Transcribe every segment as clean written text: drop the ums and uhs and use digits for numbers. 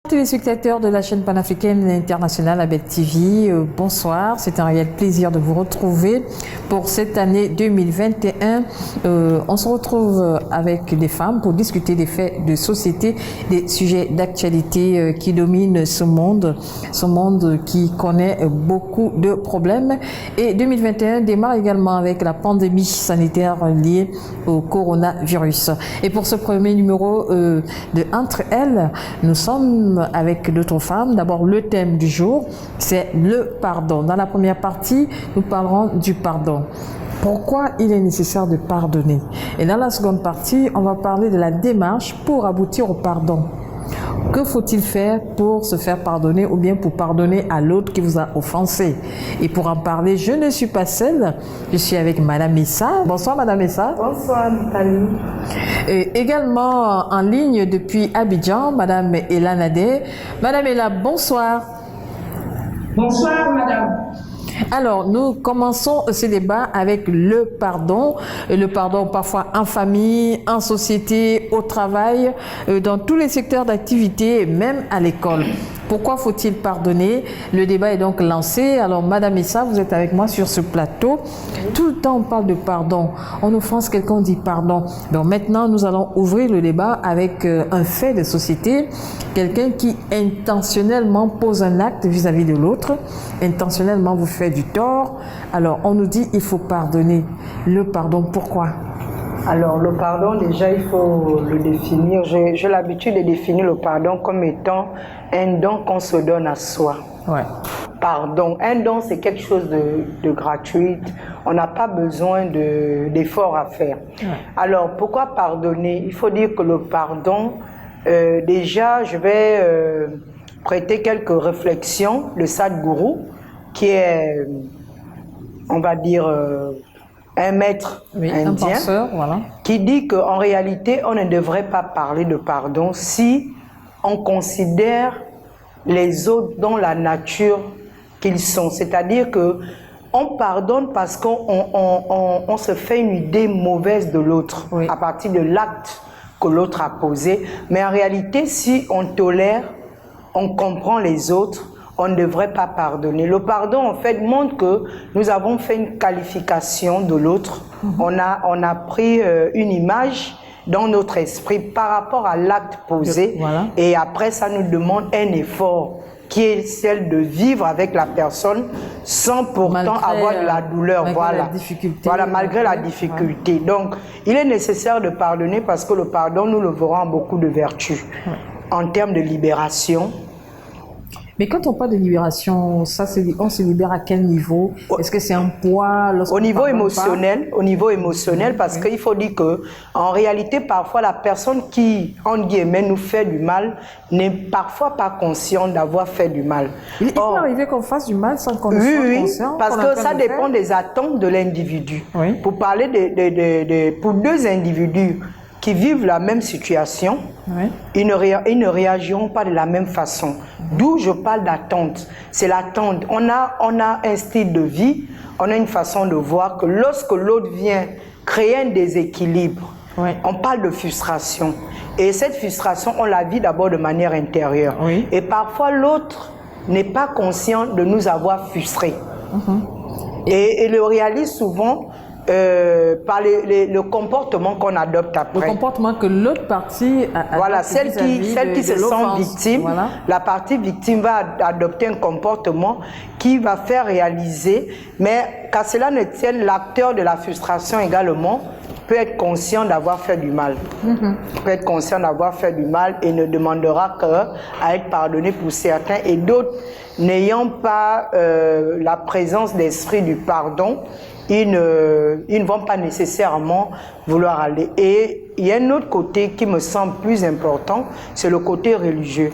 Téléspectateurs de la chaîne panafricaine internationale Abel TV, bonsoir, c'est un réel plaisir de vous retrouver pour cette année 2021. On se retrouve avec des femmes pour discuter des faits de société, des sujets d'actualité qui dominent ce monde qui connaît beaucoup de problèmes. Et 2021 démarre également avec la pandémie sanitaire liée au coronavirus. Et pour ce premier numéro de Entre elles, nous sommes avec d'autres femmes. D'abord, le thème du jour, c'est le pardon. Dans la première partie, nous parlerons du pardon. Pourquoi il est nécessaire de pardonner? Et dans la seconde partie, on va parler de la démarche pour aboutir au pardon. Que faut-il faire pour se faire pardonner ou bien pour pardonner à l'autre qui vous a offensé? Et pour en parler, je ne suis pas seule, je suis avec Madame Messa. Bonsoir Madame Messa. Bonsoir Nathalie. Et également en ligne depuis Abidjan, Madame Ella Nadé. Madame Ella, bonsoir. Bonsoir Madame. Alors, nous commençons ce débat avec le pardon parfois en famille, en société, au travail, dans tous les secteurs d'activité, même à l'école. Pourquoi faut-il pardonner? Le débat est donc lancé. Alors, Madame Essa, vous êtes avec moi sur ce plateau. Tout le temps, on parle de pardon. On offense quelqu'un, on dit pardon. Donc maintenant, nous allons ouvrir le débat avec un fait de société. Quelqu'un qui intentionnellement pose un acte vis-à-vis de l'autre, intentionnellement vous fait du tort. Alors, on nous dit il faut pardonner. Le pardon, pourquoi? Alors, le pardon, déjà, il faut le définir. J'ai l'habitude de définir le pardon comme étant un don qu'on se donne à soi. Ouais. Pardon. Un don, c'est quelque chose de gratuit. On n'a pas besoin d'efforts à faire. Ouais. Alors, pourquoi pardonner? Il faut dire que le pardon, déjà, je vais prêter quelques réflexions de Sadhguru, qui est, on va dire, un maître indien, un penseur, voilà, qui dit qu'en réalité, on ne devrait pas parler de pardon si on considère les autres dans la nature qu'ils sont. C'est-à-dire que on pardonne parce qu'on se fait une idée mauvaise de l'autre, oui, à partir de l'acte que l'autre a posé. Mais en réalité, si on tolère, on comprend les autres, on ne devrait pas pardonner. Le pardon, en fait, montre que nous avons fait une qualification de l'autre. On a pris une image dans notre esprit par rapport à l'acte posé. Voilà. Et après, ça nous demande un effort qui est celle de vivre avec la personne sans pourtant avoir de la douleur. Malgré la difficulté. Voilà, malgré la difficulté. Ouais. Donc, il est nécessaire de pardonner parce que le pardon, nous le verrons en beaucoup de vertus. Ouais. En termes de libération. Mais quand on parle de libération, on se libère à quel niveau? Est-ce que c'est un poids? Au niveau émotionnel, parce qu'il faut dire que, en réalité, parfois la personne qui, en guillemets, nous fait du mal n'est parfois pas consciente d'avoir fait du mal. Il peut arriver qu'on fasse du mal sans qu'on soit conscient. Oui, parce que ça dépend des attentes de l'individu. Oui. Pour parler pour deux individus qui vivent la même situation, oui, ils ne réagiront pas de la même façon. D'où je parle d'attente. C'est l'attente. On a un style de vie, on a une façon de voir que lorsque l'autre vient créer un déséquilibre, oui, on parle de frustration. Et cette frustration, on la vit d'abord de manière intérieure. Oui. Et parfois, l'autre n'est pas conscient de nous avoir frustrés. Et le réalise souvent par le comportement qu'on adopte après. Le comportement que l'autre partie voilà, celle qui se sent victime, voilà, la partie victime va adopter un comportement qui va faire réaliser, mais qu'à cela ne tienne, l'acteur de la frustration également peut être conscient d'avoir fait du mal. Peut être conscient d'avoir fait du mal et ne demandera qu'à être pardonné pour certains, et d'autres, n'ayant pas la présence d'esprit du pardon, ils ne vont pas nécessairement vouloir aller. Et il y a un autre côté qui me semble plus important, c'est le côté religieux.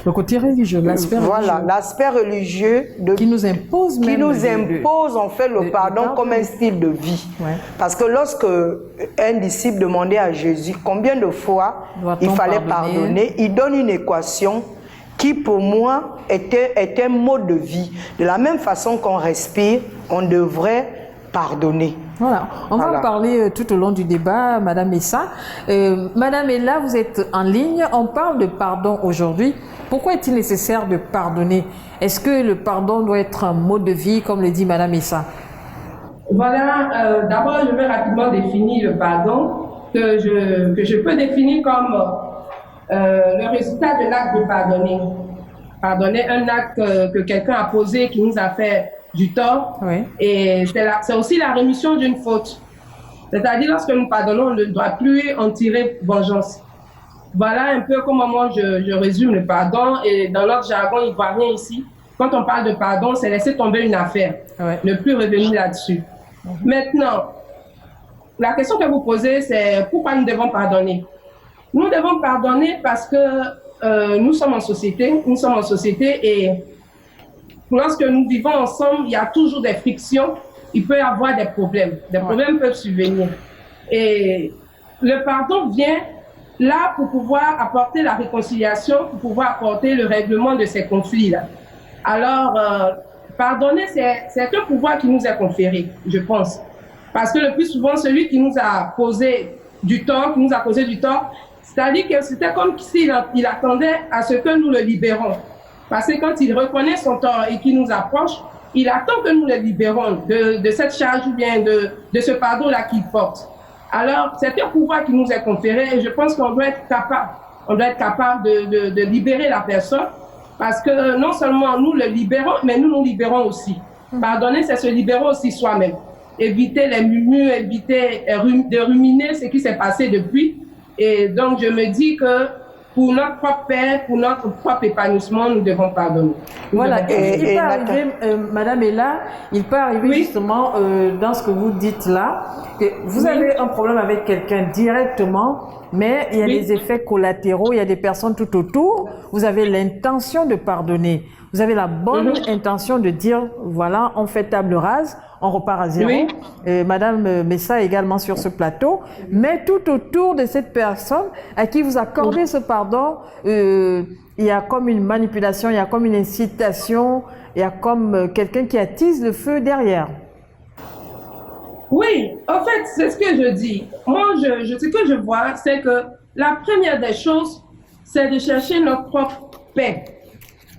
Le côté religieux, l'aspect religieux. Voilà, l'aspect religieux qui nous impose même. Qui nous impose en fait le pardon comme un style de vie. Ouais. Parce que lorsque un disciple demandait à Jésus combien de fois il fallait pardonner, il donne une équation qui pour moi est un mode de vie. De la même façon qu'on respire, on devrait pardonner. Voilà, on va en parler tout au long du débat, Madame Messa. Madame Ella, vous êtes en ligne, on parle de pardon aujourd'hui. Pourquoi est-il nécessaire de pardonner? Est-ce que le pardon doit être un mode de vie, comme le dit Madame Messa? Voilà, d'abord je vais rapidement définir le pardon, que je peux définir comme le résultat de l'acte de pardonner. Pardonner un acte que quelqu'un a posé qui nous a fait du tort. Oui. Et c'est aussi la rémission d'une faute. C'est-à-dire, lorsque nous pardonnons, on ne doit plus en tirer vengeance. Voilà un peu comment moi je résume le pardon. Et dans notre jargon ivoirien ici, quand on parle de pardon, c'est laisser tomber une affaire, ne plus revenir là-dessus. Maintenant, la question que vous posez, c'est pourquoi nous devons pardonner? Nous devons pardonner parce que nous sommes en société et lorsque nous vivons ensemble, il y a toujours des frictions, il peut y avoir des problèmes. Des problèmes peuvent survenir. Et le pardon vient là pour pouvoir apporter la réconciliation, pour pouvoir apporter le règlement de ces conflits-là. Alors, pardonner, c'est un pouvoir qui nous est conféré, je pense. Parce que le plus souvent, celui qui nous a causé du tort, c'est-à-dire que c'était comme s'il attendait à ce que nous le libérons. Parce que quand il reconnaît son tort et qu'il nous approche, il attend que nous le libérons de cette charge ou bien de ce fardeau-là qu'il porte. Alors, c'est un pouvoir qui nous est conféré et je pense qu'on doit être capable de libérer la personne parce que non seulement nous le libérons, mais nous libérons aussi. Pardonner, c'est se libérer aussi soi-même. Éviter les murmures, éviter de ruminer ce qui s'est passé depuis. Et donc, je me dis que pour notre propre paix, pour notre propre épanouissement, nous devons pardonner. Voilà, il peut arriver, Madame Ella, il peut arriver justement dans ce que vous dites là, que vous avez un problème avec quelqu'un directement, mais il y a des effets collatéraux, il y a des personnes tout autour, vous avez l'intention de pardonner, vous avez la bonne intention de dire, voilà, on fait table rase, on repart à zéro. Madame Messa est également sur ce plateau, mais tout autour de cette personne à qui vous accordez ce pardon, il y a comme une manipulation, il y a comme une incitation, il y a comme quelqu'un qui attise le feu derrière. Oui, en fait, c'est ce que je dis. Moi, ce que je vois, c'est que la première des choses, c'est de chercher notre propre paix.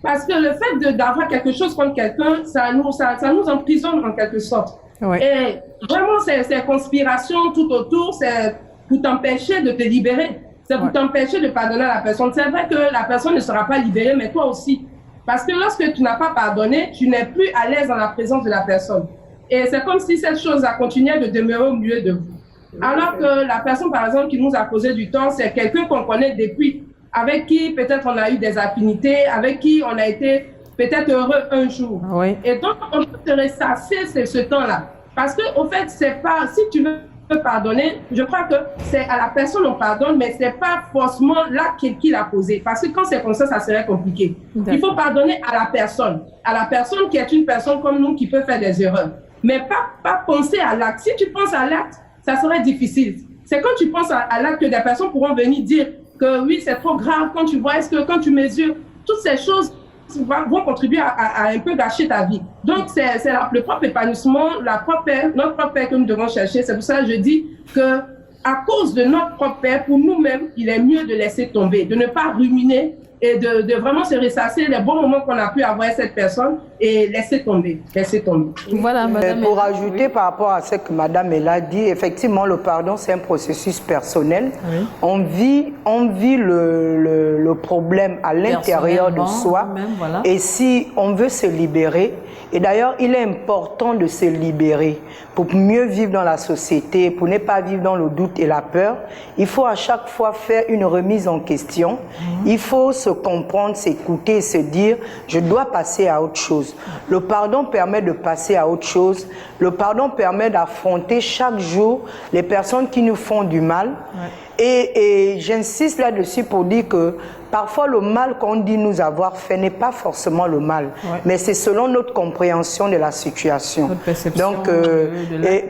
Parce que le fait d'avoir quelque chose contre quelqu'un, ça nous emprisonne en quelque sorte. Oui. Et vraiment, ces conspirations tout autour, c'est pour t'empêcher de te libérer. C'est pour t'empêcher de pardonner à la personne. C'est vrai que la personne ne sera pas libérée, mais toi aussi. Parce que lorsque tu n'as pas pardonné, tu n'es plus à l'aise dans la présence de la personne. Et c'est comme si cette chose-là continuait de demeurer au milieu de vous. Alors que la personne, par exemple, qui nous a causé du tort, c'est quelqu'un qu'on connaît depuis, avec qui peut-être on a eu des affinités, avec qui on a été peut-être heureux un jour. Oui. Et donc, on peut te ressasser ce temps-là. Parce que, au fait, c'est pas, si tu veux pardonner, je crois que c'est à la personne on pardonne, mais c'est pas forcément l'acte qu'il a posé. Parce que quand c'est comme ça serait compliqué. Il faut pardonner à la personne qui est une personne comme nous qui peut faire des erreurs. Mais pas penser à l'acte. Si tu penses à l'acte, ça serait difficile. C'est quand tu penses à l'acte que des personnes pourront venir dire que oui, c'est trop grave, quand tu vois, quand tu mesures, toutes ces choses vont contribuer à un peu gâcher ta vie. Donc, c'est le propre épanouissement, notre propre paix que nous devons chercher. C'est pour ça que je dis que à cause de notre propre paix, pour nous-mêmes, il est mieux de laisser tomber, de ne pas ruminer et de vraiment se ressasser les bons moments qu'on a pu avoir avec cette personne et laisser tomber. Voilà, Madame. Pour ajouter par rapport à ce que Madame Ella dit, effectivement, le pardon, c'est un processus personnel. Oui. On vit le problème à l'intérieur de soi. Voilà. Et si on veut se libérer, et d'ailleurs, il est important de se libérer pour mieux vivre dans la société, pour ne pas vivre dans le doute et la peur. Il faut à chaque fois faire une remise en question. Il faut se comprendre, s'écouter et se dire, je dois passer à autre chose. Le pardon permet de passer à autre chose. Le pardon permet d'affronter chaque jour les personnes qui nous font du mal. Ouais. Et j'insiste là-dessus pour dire que parfois le mal qu'on dit nous avoir fait n'est pas forcément le mal, mais c'est selon notre compréhension de la situation. Donc,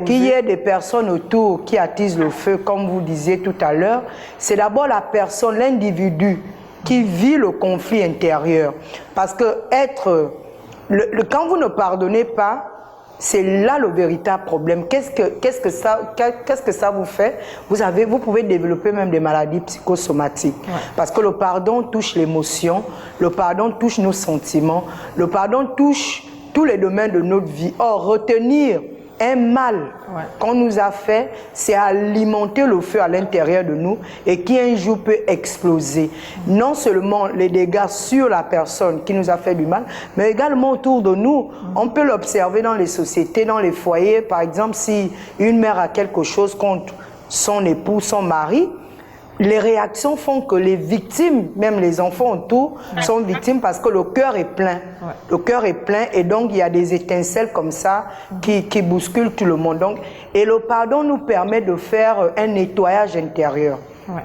qu'il y ait des personnes autour qui attisent le feu, comme vous disiez tout à l'heure, c'est d'abord la personne, l'individu qui vit le conflit intérieur. Parce que quand vous ne pardonnez pas, c'est là le véritable problème. Qu'est-ce que ça vous fait? Vous pouvez développer même des maladies psychosomatiques. Ouais. Parce que le pardon touche l'émotion, le pardon touche nos sentiments, le pardon touche tous les domaines de notre vie. Or, retenir un mal qu'on nous a fait, c'est alimenter le feu à l'intérieur de nous et qui un jour peut exploser. Non seulement les dégâts sur la personne qui nous a fait du mal, mais également autour de nous. On peut l'observer dans les sociétés, dans les foyers. Par exemple, si une mère a quelque chose contre son époux, son mari, les réactions font que les victimes, même les enfants autour, sont victimes parce que le cœur est plein. Ouais. Le cœur est plein et donc il y a des étincelles comme ça qui bousculent tout le monde. Donc, et le pardon nous permet de faire un nettoyage intérieur. Ouais.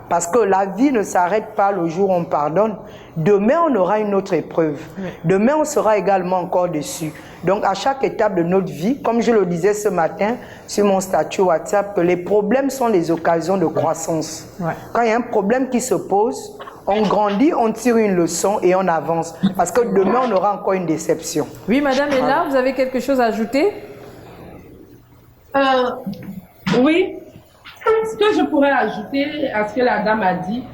Parce que la vie ne s'arrête pas le jour où on pardonne. Demain, on aura une autre épreuve. Oui. Demain, on sera également encore déçu. Donc, à chaque étape de notre vie, comme je le disais ce matin sur mon statut WhatsApp, que les problèmes sont les occasions de croissance. Ouais. Quand il y a un problème qui se pose, on grandit, on tire une leçon et on avance. Parce que demain, on aura encore une déception. Oui, Madame Ella, vous avez quelque chose à ajouter? Oui. Ce que je pourrais ajouter à ce que la dame a dit,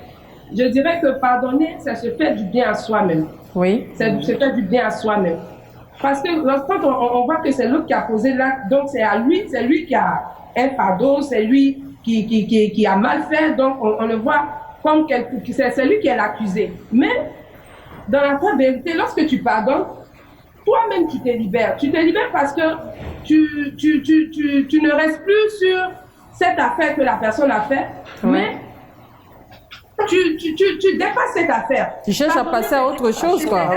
je dirais que pardonner, ça se fait du bien à soi-même. Oui. Ça se fait du bien à soi-même. Parce que quand on voit que c'est l'autre qui a posé l'acte, donc c'est lui qui a un fardeau, c'est lui qui a mal fait, donc on le voit comme c'est lui qui est l'accusé. Mais dans la vraie vérité, lorsque tu pardonnes, toi-même tu te libères. Tu te libères parce que tu ne restes plus sur cette affaire que la personne a fait, mais tu dépasses cette affaire. Tu cherches à passer à autre chose, quoi.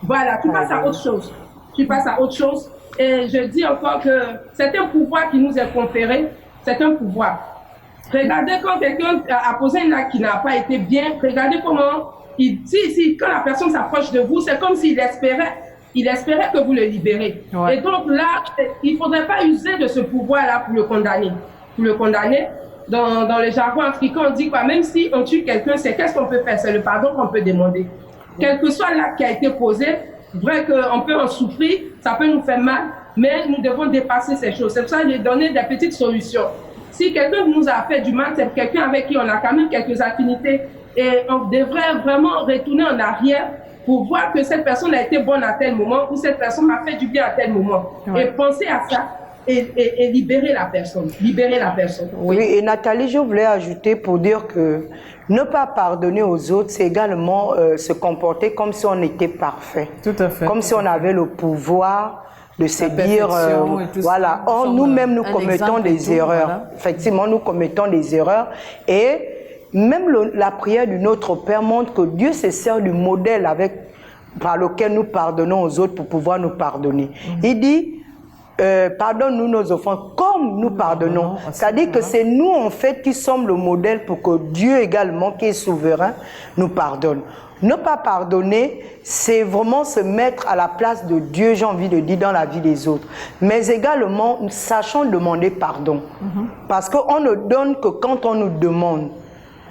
Voilà, tu passes à autre chose. Tu passes à autre chose. Et je dis encore que c'est un pouvoir qui nous est conféré. C'est un pouvoir. Regardez quand quelqu'un a posé un acte qui n'a pas été bien. Regardez comment, quand la personne s'approche de vous, c'est comme s'il espérait. Il espérait que vous le libérez. Ouais. Et donc là, il ne faudrait pas user de ce pouvoir-là pour le condamner. Pour le condamner, dans le jargon africain, on dit quoi? Même si on tue quelqu'un, c'est qu'est-ce qu'on peut faire? C'est le pardon qu'on peut demander. Quel que soit l'acte qui a été posé, vrai qu'on peut en souffrir, ça peut nous faire mal, mais nous devons dépasser ces choses. C'est pour ça que j'ai donné des petites solutions. Si quelqu'un nous a fait du mal, c'est quelqu'un avec qui on a quand même quelques affinités et on devrait vraiment retourner en arrière pour voir que cette personne a été bonne à tel moment ou cette personne m'a fait du bien à tel moment. Ouais. Et penser à ça et libérer la personne. Libérer la personne. Oui, et Nathalie, je voulais ajouter pour dire que ne pas pardonner aux autres, c'est également se comporter comme si on était parfait. Tout à fait. Comme si on avait le pouvoir de se dire, voilà. Or, nous-mêmes, nous commettons des erreurs. Voilà. Effectivement, nous commettons des erreurs et même la prière du Notre Père montre que Dieu se sert du modèle par lequel nous pardonnons aux autres pour pouvoir nous pardonner. Il dit, pardonne-nous nos offenses comme nous pardonnons. C'est-à-dire que c'est nous, en fait, qui sommes le modèle pour que Dieu également, qui est souverain, nous pardonne. Ne pas pardonner, c'est vraiment se mettre à la place de Dieu, j'ai envie de dire, dans la vie des autres. Mais également, sachons demander pardon. Parce qu'on ne donne que quand on nous demande.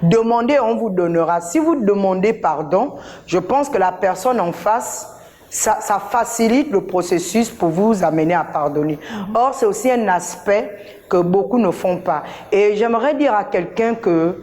Demandez, on vous donnera. Si vous demandez pardon, je pense que la personne en face, ça facilite le processus pour vous amener à pardonner. Or, c'est aussi un aspect que beaucoup ne font pas. Et j'aimerais dire à quelqu'un que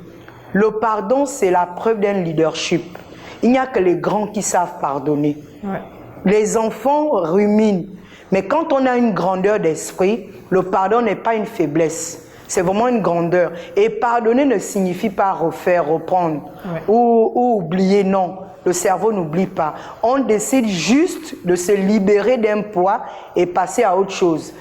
le pardon, c'est la preuve d'un leadership. Il n'y a que les grands qui savent pardonner. Ouais. Les enfants ruminent. Mais quand on a une grandeur d'esprit, le pardon n'est pas une faiblesse. C'est vraiment une grandeur. Et pardonner ne signifie pas refaire, reprendre ou oublier, non. Le cerveau n'oublie pas. On décide juste de se libérer d'un poids et passer à autre chose.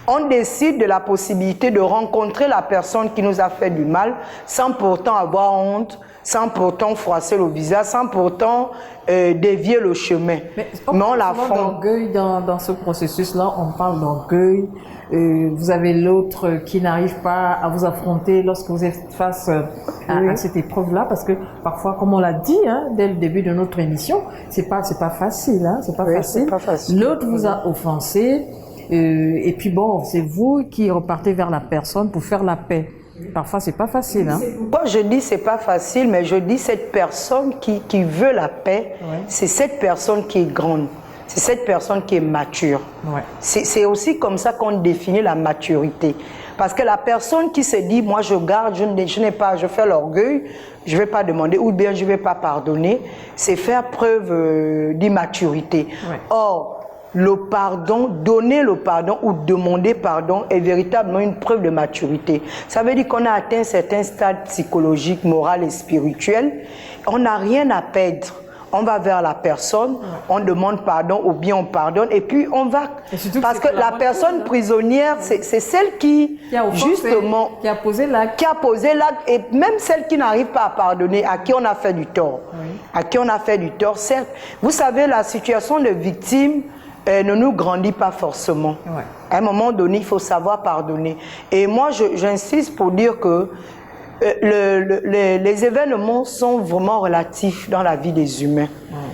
On décide de la possibilité de rencontrer la personne qui nous a fait du mal sans pourtant avoir honte, sans pourtant froisser le visage, sans pourtant dévier le chemin. Mais on la fait. D'orgueil dans ce processus-là, on parle d'orgueil. Vous avez l'autre qui n'arrive pas à vous affronter lorsque vous êtes face à cette épreuve-là, parce que parfois, comme on l'a dit dès le début de notre émission, c'est pas facile, c'est pas facile. L'autre vous a offensé, et puis bon, c'est vous qui repartez vers la personne pour faire la paix. Parfois, c'est pas facile. Moi, je dis c'est pas facile, mais je dis cette personne qui veut la paix, c'est cette personne qui est grande. c'est cette personne qui est mature. Ouais. C'est aussi comme ça qu'on définit la maturité. Parce que la personne qui se dit, moi je garde, je n'ai pas, je fais l'orgueil, je ne vais pas demander, ou bien je ne vais pas pardonner, c'est faire preuve d'immaturité. Ouais. Or, le pardon, donner le pardon ou demander pardon est véritablement une preuve de maturité. Ça veut dire qu'on a atteint un certain stade psychologique, moral et spirituel. On n'a rien à perdre. On va vers la personne, on demande pardon ou bien on pardonne et puis on va... Parce que la personne prisonnière, c'est celle qui a offensé, justement... Qui a posé l'acte. Qui a posé l'acte et même celle qui n'arrive pas à pardonner, à qui on a fait du tort. Oui. À qui on a fait du tort, certes. Vous savez, la situation de victime ne nous grandit pas forcément. Ouais. À un moment donné, il faut savoir pardonner. Et moi, j'insiste pour dire que les événements sont vraiment relatifs dans la vie des humains.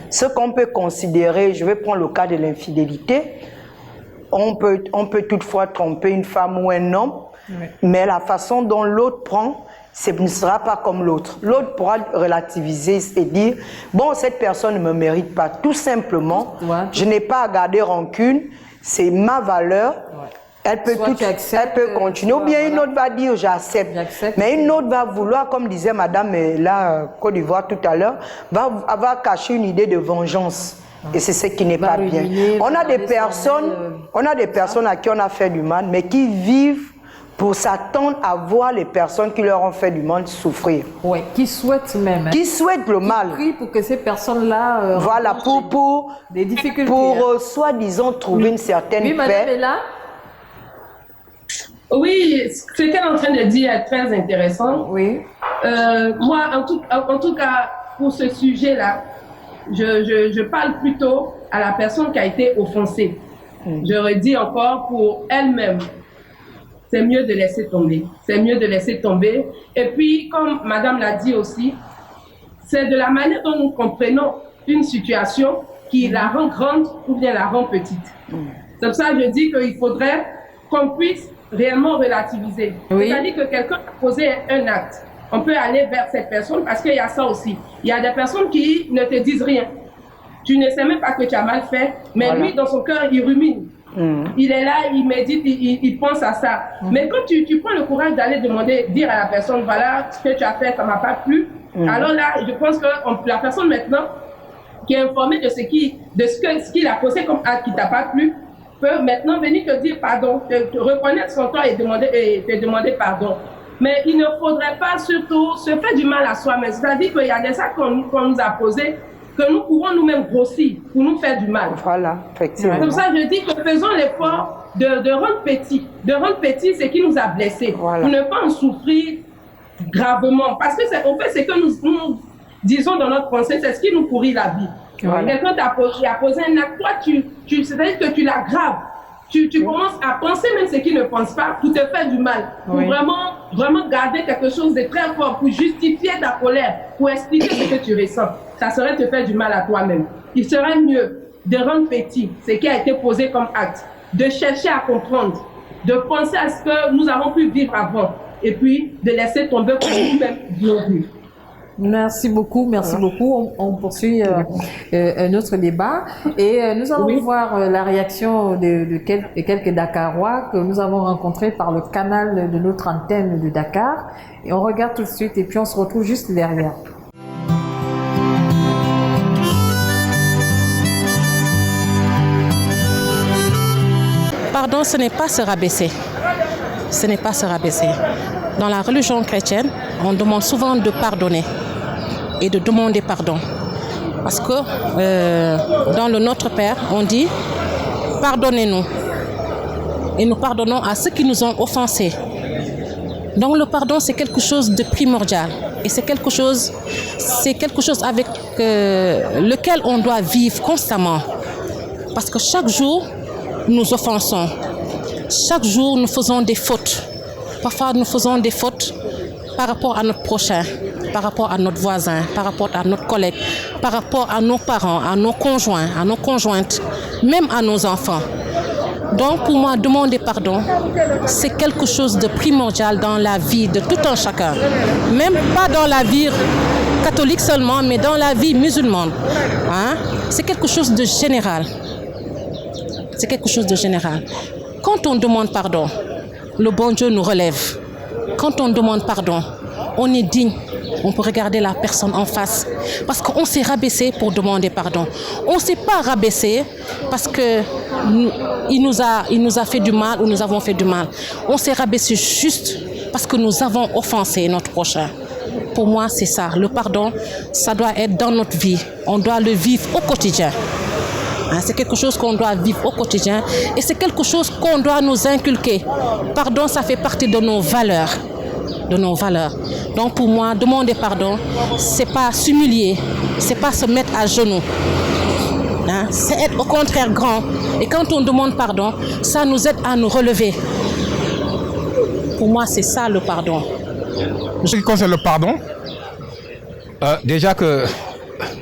Ce qu'on peut considérer, je vais prendre le cas de l'infidélité, on peut toutefois tromper une femme ou un homme, mais la façon dont l'autre prend, ne sera pas comme l'autre. L'autre pourra relativiser et dire, bon, cette personne ne me mérite pas. Tout simplement, je n'ai pas à garder rancune, c'est ma valeur. Elle peut, elle peut continuer, ou bien une autre va dire j'accepte. Mais une autre va vouloir, comme disait Madame Côte d'Ivoire tout à l'heure, va avoir caché une idée de vengeance. Et c'est ce qui n'est pas bien. On a des personnes à qui on a fait du mal, mais qui vivent pour s'attendre à voir les personnes qui leur ont fait du mal souffrir. Oui, qui souhaitent même. Qui souhaitent le mal. Qui prient pour que ces personnes-là... voilà, pour des difficultés. Pour, soi-disant, trouver une certaine paix. Oui, Madame est là. Oui, ce qu'elle est en train de dire est très intéressant. Oui. Moi, en tout cas, pour ce sujet-là, je parle plutôt à la personne qui a été offensée. Je redis encore pour elle-même, c'est mieux de laisser tomber. C'est mieux de laisser tomber. Et puis, comme Madame l'a dit aussi, c'est de la manière dont nous comprenons une situation qui la rend grande ou bien la rend petite. C'est pour ça que je dis qu'il faudrait qu'on puisse réellement relativiser. Oui. C'est-à-dire que quelqu'un a posé un acte. On peut aller vers cette personne parce qu'il y a ça aussi. Il y a des personnes qui ne te disent rien. Tu ne sais même pas que tu as mal fait, mais lui, dans son cœur, il rumine. Il est là, il médite, il pense à ça. Mais quand tu prends le courage d'aller dire à la personne, voilà, ce que tu as fait, ça ne m'a pas plu. Alors là, je pense que la personne maintenant, qui est informée de ce qu'il a posé comme acte qui ne t'a pas plu, peut maintenant venir te dire pardon, te reconnaître son tort et te demander pardon. Mais il ne faudrait pas surtout se faire du mal à soi-même. C'est-à-dire qu'il y a des actes qu'on nous a posés que nous pouvons nous-mêmes grossir pour nous faire du mal. Voilà, effectivement. Comme ça, je dis que faisons l'effort de rendre petit. De rendre petit ce qui nous a blessés. Voilà. Pour ne pas en souffrir gravement. Parce que en fait, ce que nous disons dans notre pensée, c'est ce qui nous pourrit la vie. Voilà. Quelqu'un t'a posé un acte, toi, c'est-à-dire que tu l'aggraves. Tu commences à penser même ce qu'il ne pense pas pour te faire du mal. Pour vraiment garder quelque chose de très fort, pour justifier ta colère, pour expliquer ce que tu ressens. Ça serait te faire du mal à toi-même. Il serait mieux de rendre petit ce qui a été posé comme acte, de chercher à comprendre, de penser à ce que nous avons pu vivre avant, et puis de laisser tomber pour nous-mêmes nos vies. Merci beaucoup, merci beaucoup. On poursuit notre débat et nous allons voir la réaction de quelques Dakarois que nous avons rencontrés par le canal de notre antenne de Dakar. Et on regarde tout de suite et puis on se retrouve juste derrière. Pardon, ce n'est pas se rabaisser. Ce n'est pas se rabaisser. Dans la religion chrétienne, on demande souvent de pardonner et de demander pardon. Parce que dans le Notre Père, on dit « Pardonnez-nous » et nous pardonnons à ceux qui nous ont offensés. Donc le pardon, c'est quelque chose de primordial et c'est quelque chose avec lequel on doit vivre constamment. Parce que chaque jour, nous offensons. Chaque jour, nous faisons des fautes. Parfois, nous faisons des fautes par rapport à notre prochain, par rapport à notre voisin, par rapport à notre collègue, par rapport à nos parents, à nos conjoints, à nos conjointes, même à nos enfants. Donc, pour moi, demander pardon, c'est quelque chose de primordial dans la vie de tout un chacun. Même pas dans la vie catholique seulement, mais dans la vie musulmane. Hein? C'est quelque chose de général. c'est quelque chose de général. Quand on demande pardon, le bon Dieu nous relève. Quand on demande pardon, on est digne. On peut regarder la personne en face. Parce qu'on s'est rabaissé pour demander pardon. On ne s'est pas rabaissé parce qu'il nous a fait du mal ou nous avons fait du mal. On s'est rabaissé juste parce que nous avons offensé notre prochain. Pour moi, c'est ça. Le pardon, ça doit être dans notre vie. On doit le vivre au quotidien. C'est quelque chose qu'on doit vivre au quotidien et c'est quelque chose qu'on doit nous inculquer. Pardon, ça fait partie de nos valeurs. Donc pour moi, demander pardon, c'est pas s'humilier, c'est pas se mettre à genoux. C'est être au contraire grand. Et quand on demande pardon, ça nous aide à nous relever. Pour moi, c'est ça le pardon. En ce qui concerne le pardon, déjà que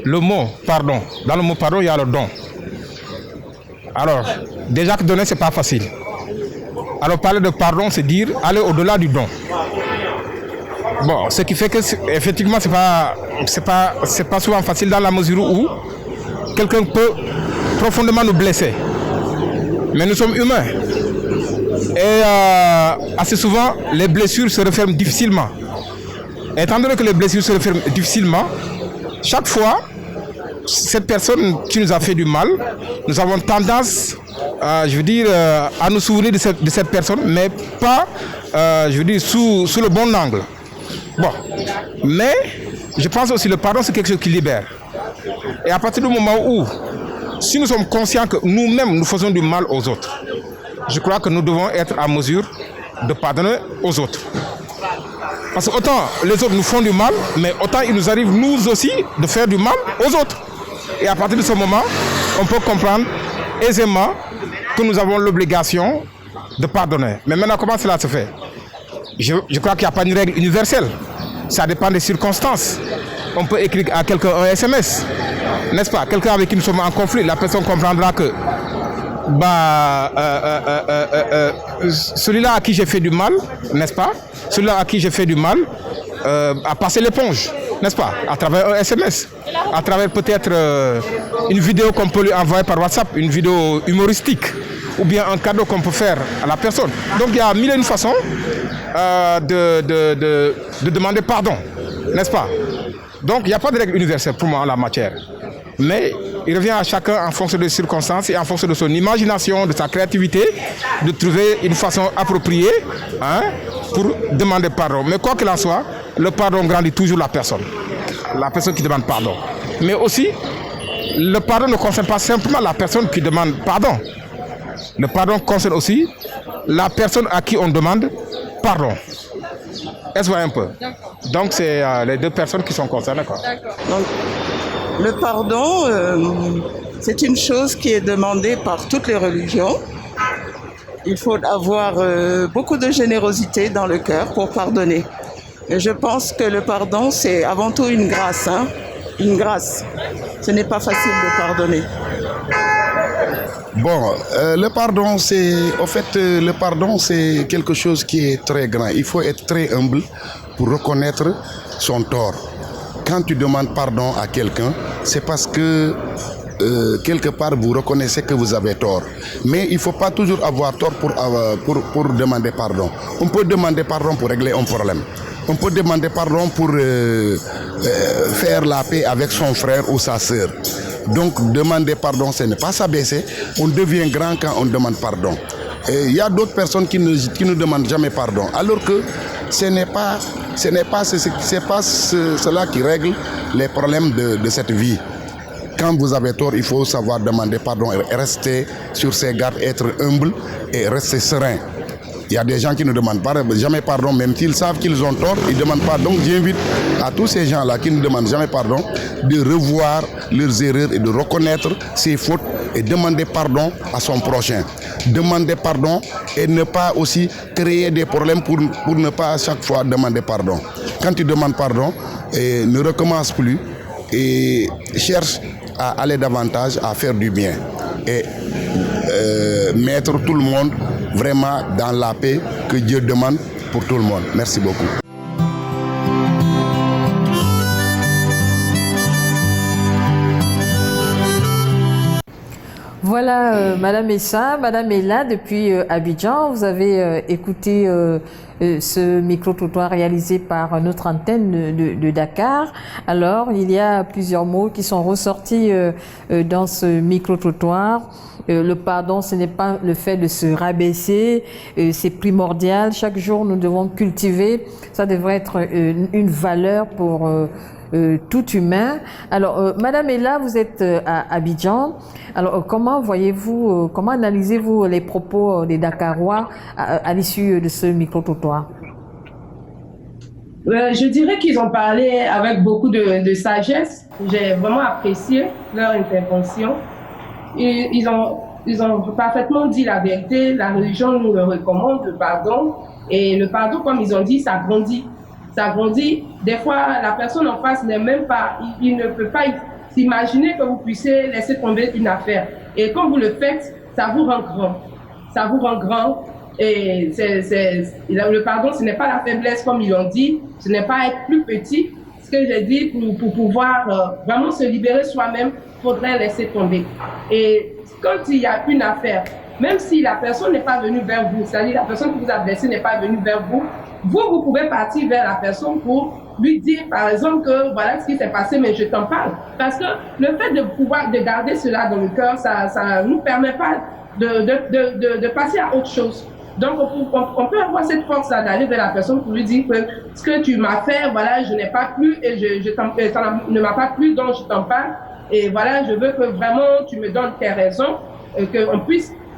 le mot pardon, dans le mot pardon, il y a le don. Alors, déjà que donner, c'est pas facile. Alors, parler de pardon, c'est dire aller au-delà du don. Bon, ce qui fait que, effectivement, c'est pas souvent facile dans la mesure où quelqu'un peut profondément nous blesser. Mais nous sommes humains. Et assez souvent, les blessures se referment difficilement. Étant donné que les blessures se referment difficilement, chaque fois, cette personne qui nous a fait du mal, nous avons tendance, à nous souvenir de cette personne, mais pas, sous le bon angle. Bon, mais je pense aussi que le pardon, c'est quelque chose qui libère. Et à partir du moment où, si nous sommes conscients que nous-mêmes, nous faisons du mal aux autres, je crois que nous devons être en mesure de pardonner aux autres. Parce que autant les autres nous font du mal, mais autant il nous arrive, nous aussi, de faire du mal aux autres. Et à partir de ce moment, on peut comprendre aisément que nous avons l'obligation de pardonner. Mais maintenant, comment cela se fait? Je crois qu'il n'y a pas une règle universelle. Ça dépend des circonstances. On peut écrire à quelqu'un un SMS, n'est-ce pas? Quelqu'un avec qui nous sommes en conflit, la personne comprendra que celui-là à qui j'ai fait du mal, n'est-ce pas? Celui-là à qui j'ai fait du mal a passé l'éponge, n'est-ce pas? À travers un SMS, à travers peut-être une vidéo qu'on peut lui envoyer par WhatsApp, une vidéo humoristique, ou bien un cadeau qu'on peut faire à la personne. Donc il y a mille et une façons de demander pardon, n'est-ce pas? Donc il n'y a pas de règle universelle pour moi en la matière. Mais il revient à chacun en fonction des circonstances et en fonction de son imagination, de sa créativité, de trouver une façon appropriée pour demander pardon. Mais quoi qu'il en soit, le pardon grandit toujours la personne qui demande pardon. Mais aussi, le pardon ne concerne pas simplement la personne qui demande pardon. Le pardon concerne aussi la personne à qui on demande pardon. Est-ce vrai un peu? Donc c'est les deux personnes qui sont concernées. Donc, le pardon, c'est une chose qui est demandée par toutes les religions. Il faut avoir beaucoup de générosité dans le cœur pour pardonner. Et je pense que le pardon, c'est avant tout une grâce. Une grâce. Ce n'est pas facile de pardonner. Bon, le pardon, le pardon, c'est quelque chose qui est très grand. Il faut être très humble pour reconnaître son tort. Quand tu demandes pardon à quelqu'un, c'est parce que quelque part vous reconnaissez que vous avez tort. Mais il ne faut pas toujours avoir tort pour demander pardon. On peut demander pardon pour régler un problème. On peut demander pardon pour faire la paix avec son frère ou sa sœur. Donc demander pardon, ce n'est pas s'abaisser. On devient grand quand on demande pardon. Et il y a d'autres personnes qui ne demandent jamais pardon. Alors que ce n'est pas cela qui règle les problèmes de cette vie. Quand vous avez tort, il faut savoir demander pardon et rester sur ses gardes, être humble et rester serein. Il y a des gens qui ne demandent jamais pardon, même s'ils savent qu'ils ont tort, ils ne demandent pas. Donc j'invite à tous ces gens-là qui ne demandent jamais pardon de revoir leurs erreurs et de reconnaître ses fautes et demander pardon à son prochain. Demander pardon et ne pas aussi créer des problèmes pour ne pas à chaque fois demander pardon. Quand tu demandes pardon, ne recommence plus et cherche à aller davantage, à faire du bien et mettre tout le monde vraiment dans la paix que Dieu demande pour tout le monde. Merci beaucoup. Voilà, Madame Essa, Madame est là depuis Abidjan. Vous avez écouté ce micro-trottoir réalisé par notre antenne de Dakar. Alors, il y a plusieurs mots qui sont ressortis dans ce micro-trottoir. Le pardon, ce n'est pas le fait de se rabaisser, c'est primordial. Chaque jour, nous devons cultiver. Ça devrait être une valeur pour tout humain. Alors, Madame est là, vous êtes à Abidjan. Alors, comment voyez-vous, comment analysez-vous les propos des Dakarois à l'issue de ce micro-trottoir? Je dirais qu'ils ont parlé avec beaucoup de sagesse. J'ai vraiment apprécié leur intervention. Ils ont parfaitement dit la vérité. La religion nous le recommande, le pardon. Et le pardon, comme ils ont dit, ça grandit. Ça grandit. Des fois, la personne en face n'est même pas, il ne peut pas s'imaginer que vous puissiez laisser tomber une affaire. Et quand vous le faites, ça vous rend grand. Ça vous rend grand. Et le pardon, ce n'est pas la faiblesse comme ils l'ont dit. Ce n'est pas être plus petit. Ce que j'ai dit, pour pouvoir vraiment se libérer soi-même, il faudrait laisser tomber. Et quand il y a une affaire, même si la personne n'est pas venue vers vous, c'est-à-dire la personne qui vous a blessé n'est pas venue vers vous, vous pouvez partir vers la personne pour lui dire, par exemple, que voilà ce qui s'est passé, mais je t'en parle. Parce que le fait de garder cela dans le cœur, ça ne nous permet pas de passer à autre chose. Donc, on peut avoir cette force-là d'aller vers la personne pour lui dire que ce que tu m'as fait, voilà, je n'ai pas plu et ça ne m'a pas plu, donc je t'en parle. Et voilà, je veux que vraiment tu me donnes tes raisons, que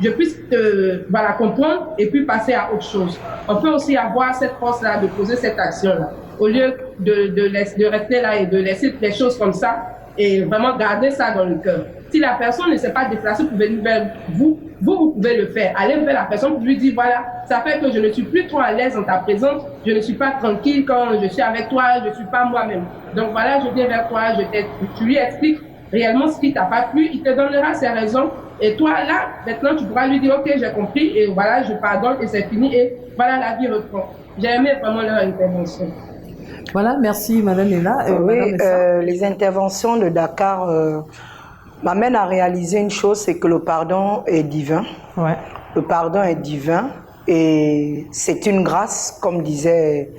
je puisse te comprendre et puis passer à autre chose. On peut aussi avoir cette force-là de poser cette action-là, au lieu de rester là et de laisser les choses comme ça et vraiment garder ça dans le cœur. Si la personne ne s'est pas déplacée pour venir vers vous, vous pouvez le faire. Allez vers la personne pour lui dire, voilà, ça fait que je ne suis plus trop à l'aise en ta présence, je ne suis pas tranquille quand je suis avec toi, je ne suis pas moi-même. Donc voilà, je viens vers toi, tu lui expliques réellement ce qui t'a pas plu, il te donnera ses raisons. Et toi, là, maintenant, tu pourras lui dire, ok, j'ai compris, et voilà, je pardonne, et c'est fini, et voilà, la vie reprend. J'ai aimé vraiment leur intervention. Voilà, merci, Madame Léla. Oui, les interventions de Dakar m'amènent à réaliser une chose, c'est que le pardon est divin. Ouais. Le pardon est divin, et c'est une grâce, comme disait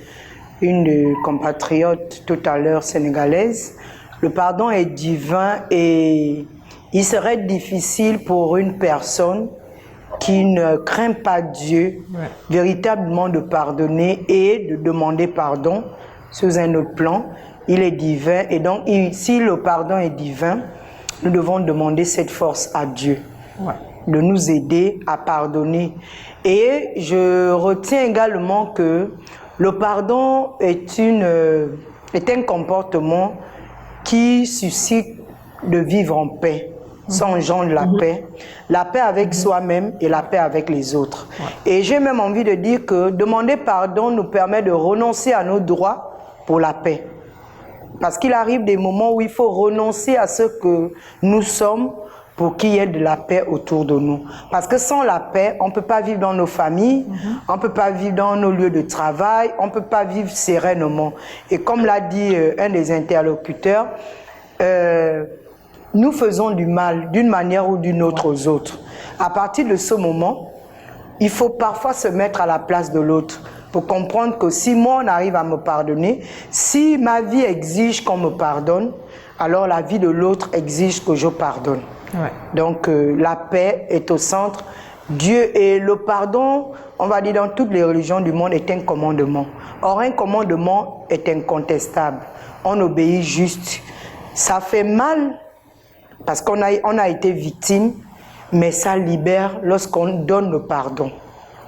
une compatriote tout à l'heure sénégalaise. Le pardon est divin et il serait difficile pour une personne qui ne craint pas Dieu véritablement de pardonner et de demander pardon sous un autre plan. Il est divin et donc si le pardon est divin, nous devons demander cette force à Dieu de nous aider à pardonner. Et je retiens également que le pardon est un comportement qui suscite de vivre en paix. Ça engendre la paix avec soi-même et la paix avec les autres. Et j'ai même envie de dire que demander pardon nous permet de renoncer à nos droits pour la paix. Parce qu'il arrive des moments où il faut renoncer à ce que nous sommes pour qu'il y ait de la paix autour de nous. Parce que sans la paix, on ne peut pas vivre dans nos familles, on ne peut pas vivre dans nos lieux de travail, on ne peut pas vivre sereinement. Et comme l'a dit un des interlocuteurs, nous faisons du mal d'une manière ou d'une autre aux autres. À partir de ce moment, il faut parfois se mettre à la place de l'autre pour comprendre que si moi on arrive à me pardonner, si ma vie exige qu'on me pardonne, alors la vie de l'autre exige que je pardonne. Donc la paix est au centre. Dieu et le pardon, on va dire dans toutes les religions du monde, est un commandement. Or un commandement est incontestable. On obéit juste. Ça fait mal parce qu'on a été victime, mais ça libère lorsqu'on donne le pardon.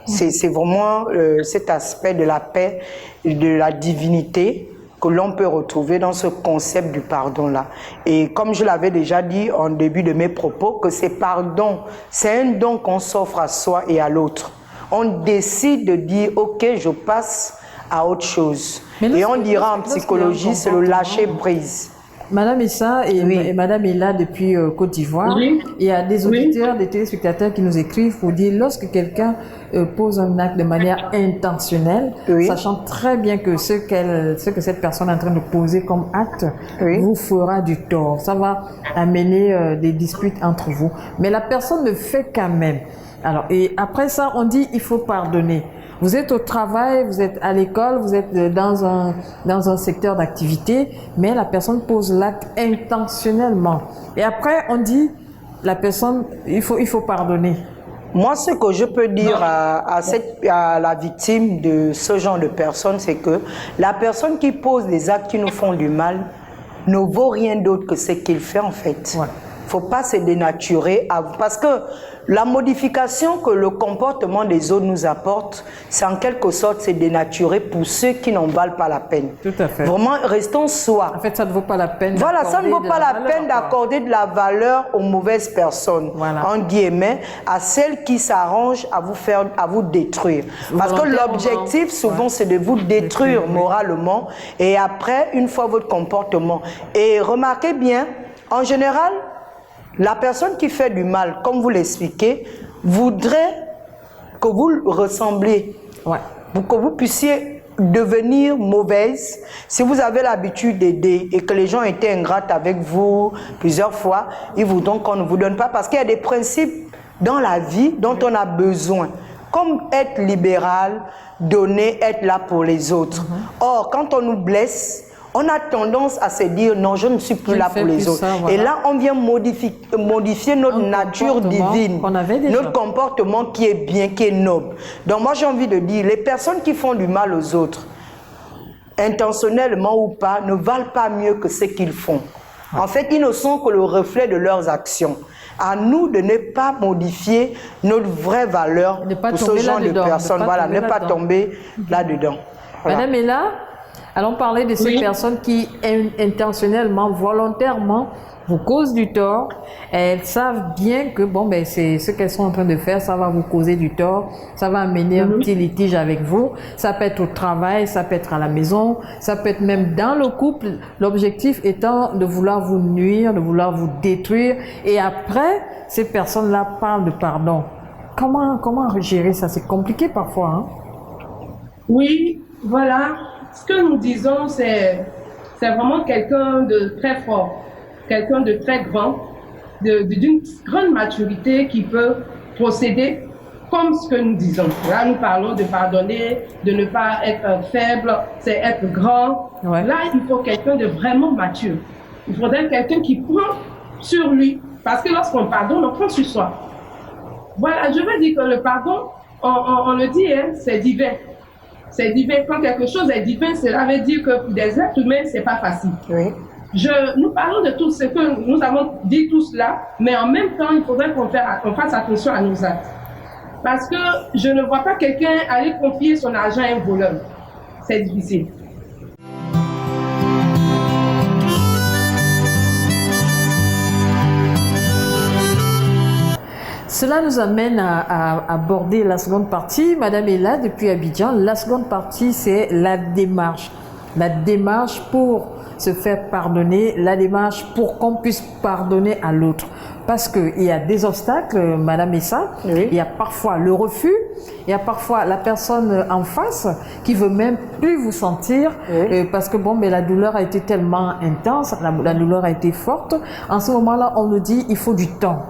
C'est vraiment cet aspect de la paix, de la divinité que l'on peut retrouver dans ce concept du pardon-là. Et comme je l'avais déjà dit en début de mes propos, que c'est pardon, c'est un don qu'on s'offre à soi et à l'autre. On décide de dire, ok, je passe à autre chose. Et on dira en psychologie, c'est le lâcher prise. Madame Issa et, Oui. et Madame est là depuis Côte d'Ivoire. Oui. Il y a des auditeurs, des téléspectateurs qui nous écrivent pour dire lorsque quelqu'un pose un acte de manière intentionnelle, Oui. sachant très bien que ce que cette personne est en train de poser comme acte Oui. vous fera du tort. Ça va amener des disputes entre vous. Mais la personne le fait quand même. Alors, et après ça, on dit il faut pardonner. Vous êtes au travail, vous êtes à l'école, vous êtes dans un secteur d'activité, mais la personne pose l'acte intentionnellement. Et après, on dit, la personne, il faut pardonner. Moi, ce que je peux dire à la victime de ce genre de personne, c'est que la personne qui pose des actes qui nous font du mal ne vaut rien d'autre que ce qu'il fait en fait. Ouais. Faut pas se dénaturer parce que la modification que le comportement des autres nous apporte, c'est en quelque sorte se dénaturer pour ceux qui n'en valent pas la peine. Tout à fait. Vraiment, restons soi. En fait, ça ne vaut pas la peine. Voilà, ça ne vaut d'accorder pas de la valeur, peine quoi. d'accorder de la valeur aux mauvaises personnes, Voilà. en guillemets, à celles qui s'arrangent à vous détruire. Parce que Volontairement. l'objectif, souvent, Ouais. c'est de vous détruire oui. moralement et après, une fois votre comportement. Et remarquez bien, en général, la personne qui fait du mal, comme vous l'expliquez, voudrait que vous ressembliez, Ouais. pour que vous puissiez devenir mauvaise. Si vous avez l'habitude d'aider et que les gens étaient ingrates avec vous plusieurs fois, ils voudront qu'on ne vous donne pas parce qu'il y a des principes dans la vie dont on a besoin. Comme être libéral, donner, être là pour les autres. Or, quand on nous blesse, on a tendance à se dire non, je ne suis plus Je ne là fais pour les plus autres. ça, voilà. Et là, on vient modifier notre Un nature comportement divine, qu'on avait déjà. notre comportement qui est bien, qui est noble. Donc moi, j'ai envie de dire, les personnes qui font du mal aux autres, intentionnellement ou pas, ne valent pas mieux que ce qu'ils font. En fait, ils ne sont que le reflet de leurs actions. À nous de ne pas modifier notre vraie valeur Ne pas pour ce tomber genre de là-dedans, personnes. ne pas Voilà, tomber ne pas là-dedans. tomber là-dedans. Voilà. Madame est là. Allons parler de ces Oui. personnes qui intentionnellement, volontairement, vous causent du tort. Elles savent bien que bon, ben, c'est ce qu'elles sont en train de faire, ça va vous causer du tort, ça va amener un petit litige avec vous. Ça peut être au travail, ça peut être à la maison, ça peut être même dans le couple. L'objectif étant de vouloir vous nuire, de vouloir vous détruire. Et après, ces personnes-là parlent de pardon. Comment gérer ça? C'est compliqué parfois, hein? Oui, voilà. Ce que nous disons, c'est vraiment quelqu'un de très fort, quelqu'un de très grand, d'une grande maturité qui peut procéder comme ce que nous disons. Là, nous parlons de pardonner, de ne pas être faible, c'est être grand. Ouais. Là, il faut quelqu'un de vraiment mature. Il faudrait quelqu'un qui prend sur lui. Parce que lorsqu'on pardonne, on prend sur soi. Voilà, je veux dire que le pardon, on le dit, hein, c'est divin. C'est divin. Quand quelque chose est divin, cela veut dire que pour des êtres humains, c'est pas facile. Oui. Nous parlons de tout ce que nous avons dit tout cela, mais en même temps, il faudrait qu'on fasse attention à nos actes. Parce que je ne vois pas quelqu'un aller confier son argent à un voleur. C'est difficile. Cela nous amène à aborder la seconde partie. Madame est là depuis Abidjan. La seconde partie, c'est la démarche. La démarche pour se faire pardonner, la démarche pour qu'on puisse pardonner à l'autre. Parce qu'il y a des obstacles, Madame Issa, Oui. il y a parfois le refus, il y a parfois la personne en face qui veut même plus vous sentir, Oui. parce que bon, mais la douleur a été tellement intense, la douleur a été forte. En ce moment-là, on nous dit il faut du temps.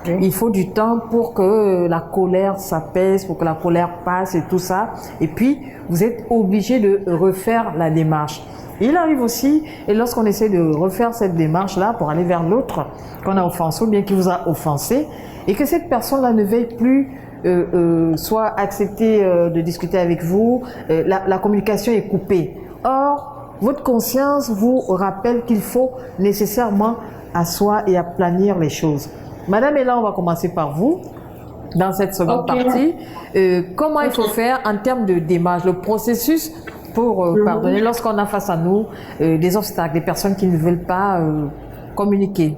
Oui. Il faut du temps pour que la colère s'apaise, pour que la colère passe et tout ça. Et puis, vous êtes obligé de refaire la démarche. Il arrive aussi, et lorsqu'on essaie de refaire cette démarche-là pour aller vers l'autre qu'on a offensé ou bien qui vous a offensé, et que cette personne-là ne veuille plus soit accepter de discuter avec vous, la communication est coupée. Or, votre conscience vous rappelle qu'il faut nécessairement asseoir et aplanir les choses. Madame, et là, on va commencer par vous, dans cette seconde partie. Comment il faut faire en termes de démarche, le processus pour pardonner lorsqu'on a face à nous des obstacles, des personnes qui ne veulent pas communiquer?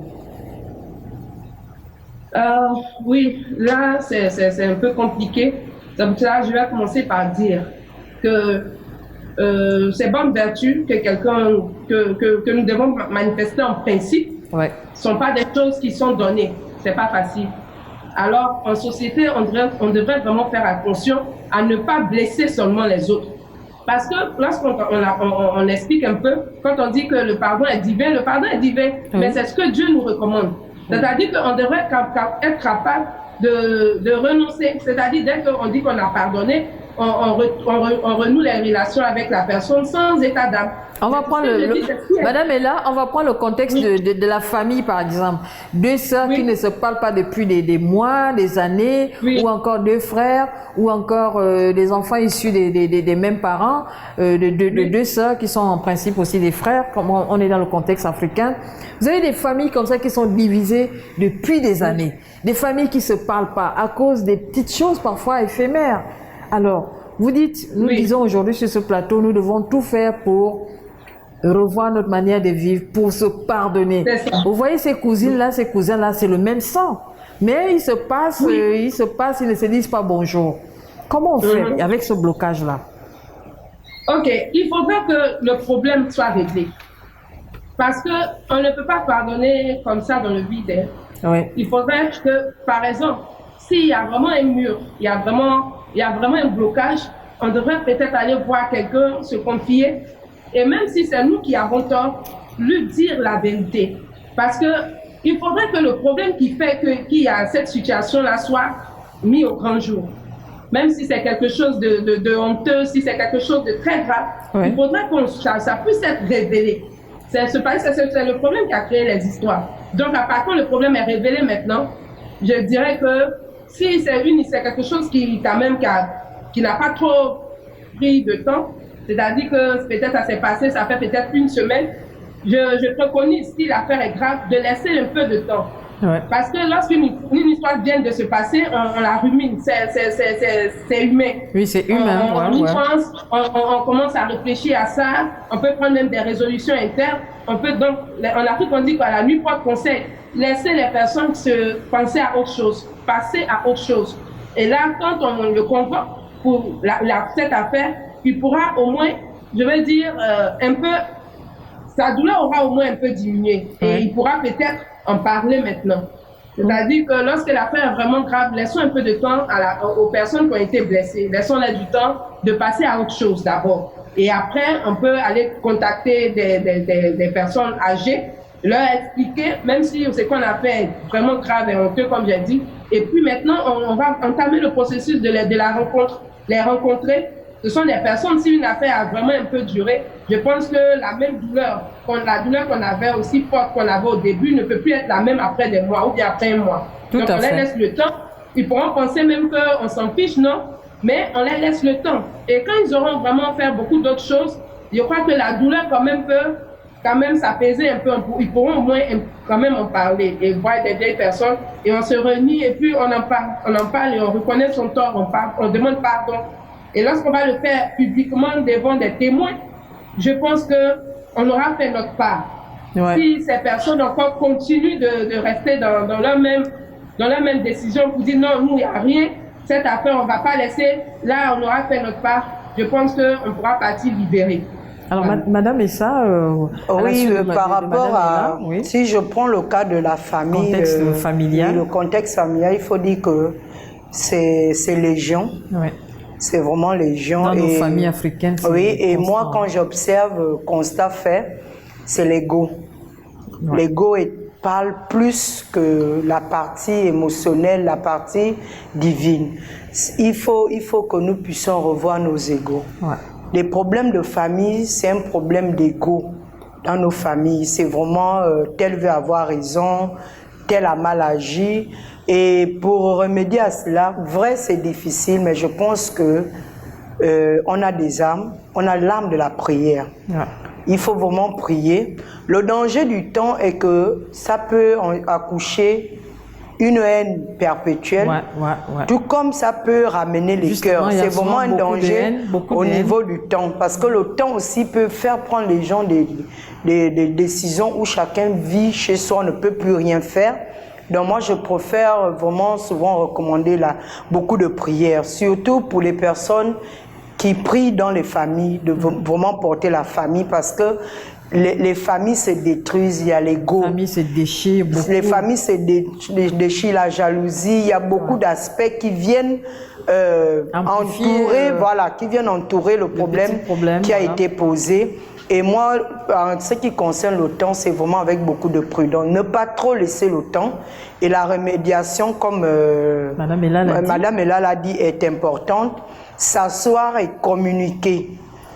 Oui, là, c'est un peu compliqué. Donc là, je vais commencer par dire que ces bonnes vertus que nous devons manifester en principe ne sont pas des choses qui sont données. C'est pas facile. Alors, en société, on devrait vraiment faire attention à ne pas blesser seulement les autres. Parce que lorsqu'on explique un peu, quand on dit que le pardon est divin, mais c'est ce que Dieu nous recommande. C'est-à-dire qu'on devrait être capable de renoncer. C'est-à-dire, dès qu'on dit qu'on a pardonné, on renoue les relations avec la personne sans état d'âme. On va prendre Madame est là, on va prendre le contexte de la famille, par exemple. Deux sœurs qui ne se parlent pas depuis des mois, des années, ou encore deux frères, ou encore des enfants issus des mêmes parents, deux sœurs qui sont en principe aussi des frères, comme on est dans le contexte africain. Vous avez des familles comme ça qui sont divisées depuis des années. Des familles qui ne se parlent pas à cause des petites choses parfois éphémères. Alors, vous dites, nous disons aujourd'hui sur ce plateau, nous devons tout faire pour revoir notre manière de vivre, pour se pardonner. Vous voyez ces cousines-là, ces cousins-là, c'est le même sang. Mais ils se passent, ils ne se disent pas bonjour. Comment on fait avec ce blocage-là? Ok, il faudrait que le problème soit réglé. Parce qu'on ne peut pas pardonner comme ça dans le vide. Il faudrait que, par exemple, s'il y a vraiment un mur, il y a vraiment un blocage, on devrait peut-être aller voir quelqu'un, se confier. Et même si c'est nous qui avons tort, lui dire la vérité. Parce que il faudrait que le problème qui fait qu'il y a cette situation-là soit mis au grand jour. Même si c'est quelque chose de honteux, si c'est quelque chose de très grave, il faudrait que ça puisse être révélé. C'est le problème qui a créé les histoires. Donc, à partir du le problème est révélé maintenant, je dirais que si c'est quelque chose qui n'a pas trop pris de temps, c'est-à-dire que peut-être ça s'est passé, ça fait peut-être une semaine, je préconise, si l'affaire est grave, de laisser un peu de temps. Parce que lorsqu'une histoire vient de se passer, on la rumine, c'est humain. Oui, c'est humain. On commence à réfléchir à ça, on peut prendre même des résolutions internes. En Afrique, on dit qu'à la nuit porte conseil, laisser les personnes se penser à autre chose, passer à autre chose. Et là, quand on le convoque pour cette affaire, il pourra au moins, je vais dire, sa douleur aura au moins un peu diminué. Et il pourra peut-être en parler maintenant. C'est-à-dire que lorsque l'affaire est vraiment grave, laissons un peu de temps aux personnes qui ont été blessées. Laissons-leur du temps de passer à autre chose d'abord. Et après, on peut aller contacter des personnes âgées, leur expliquer, même si ce qu'on a fait est vraiment grave et honteux, comme j'ai dit. Et puis maintenant, on va entamer le processus de la rencontre. Les rencontrer. Ce sont des personnes, si une affaire a vraiment un peu duré, je pense que la même douleur, la douleur qu'on avait aussi forte qu'on avait au début ne peut plus être la même après des mois ou bien après un mois. Donc on les laisse le temps. Ils pourront penser même qu'on s'en fiche, non? Mais on les laisse le temps. Et quand ils auront vraiment fait beaucoup d'autres choses, je crois que la douleur quand même peut s'apaiser un peu. Ils pourront au moins quand même en parler et voir des vieilles personnes. Et on se réunit et puis on en parle et on reconnaît son tort, on demande pardon. Et lorsqu'on va le faire publiquement devant des témoins, je pense qu'on aura fait notre part. Si ces personnes encore continuent de rester dans leur même décision pour dire non, nous, il n'y a rien, cette affaire, on ne va pas laisser, là, on aura fait notre part, je pense qu'on pourra partir libéré. Alors, Madame Essa, par rapport à... Si je prends le cas de la famille, le contexte familial, il faut dire que c'est légion. C'est vraiment légion. Dans nos familles africaines. Oui, et moi, quand j'observe, constat fait, c'est l'ego. L'ego parle plus que la partie émotionnelle, la partie divine. Il faut que nous puissions revoir nos égos. Les problèmes de famille, c'est un problème d'ego dans nos familles. C'est vraiment tel veut avoir raison, tel a mal agi. Et pour remédier à cela, vrai c'est difficile, mais je pense que on a des âmes, on a l'âme de la prière. Il faut vraiment prier. Le danger du temps est que ça peut accoucher une haine perpétuelle, tout comme ça peut ramener les cœurs. C'est vraiment un danger au niveau du temps, parce que le temps aussi peut faire prendre les gens des décisions où chacun vit chez soi, ne peut plus rien faire. Donc moi, je préfère vraiment souvent recommander beaucoup de prières, surtout pour les personnes qui prie dans les familles, de vraiment porter la famille, parce que les familles se détruisent, il y a l'ego. Les familles se déchirent beaucoup. Les familles se déchirent, la jalousie, il y a beaucoup d'aspects qui viennent entourer, voilà, qui viennent entourer le problème qui a été posé. Et moi, en ce qui concerne le temps, c'est vraiment avec beaucoup de prudence. Ne pas trop laisser le temps. Et la remédiation, comme Madame Ella l'a dit, est importante. S'asseoir et communiquer.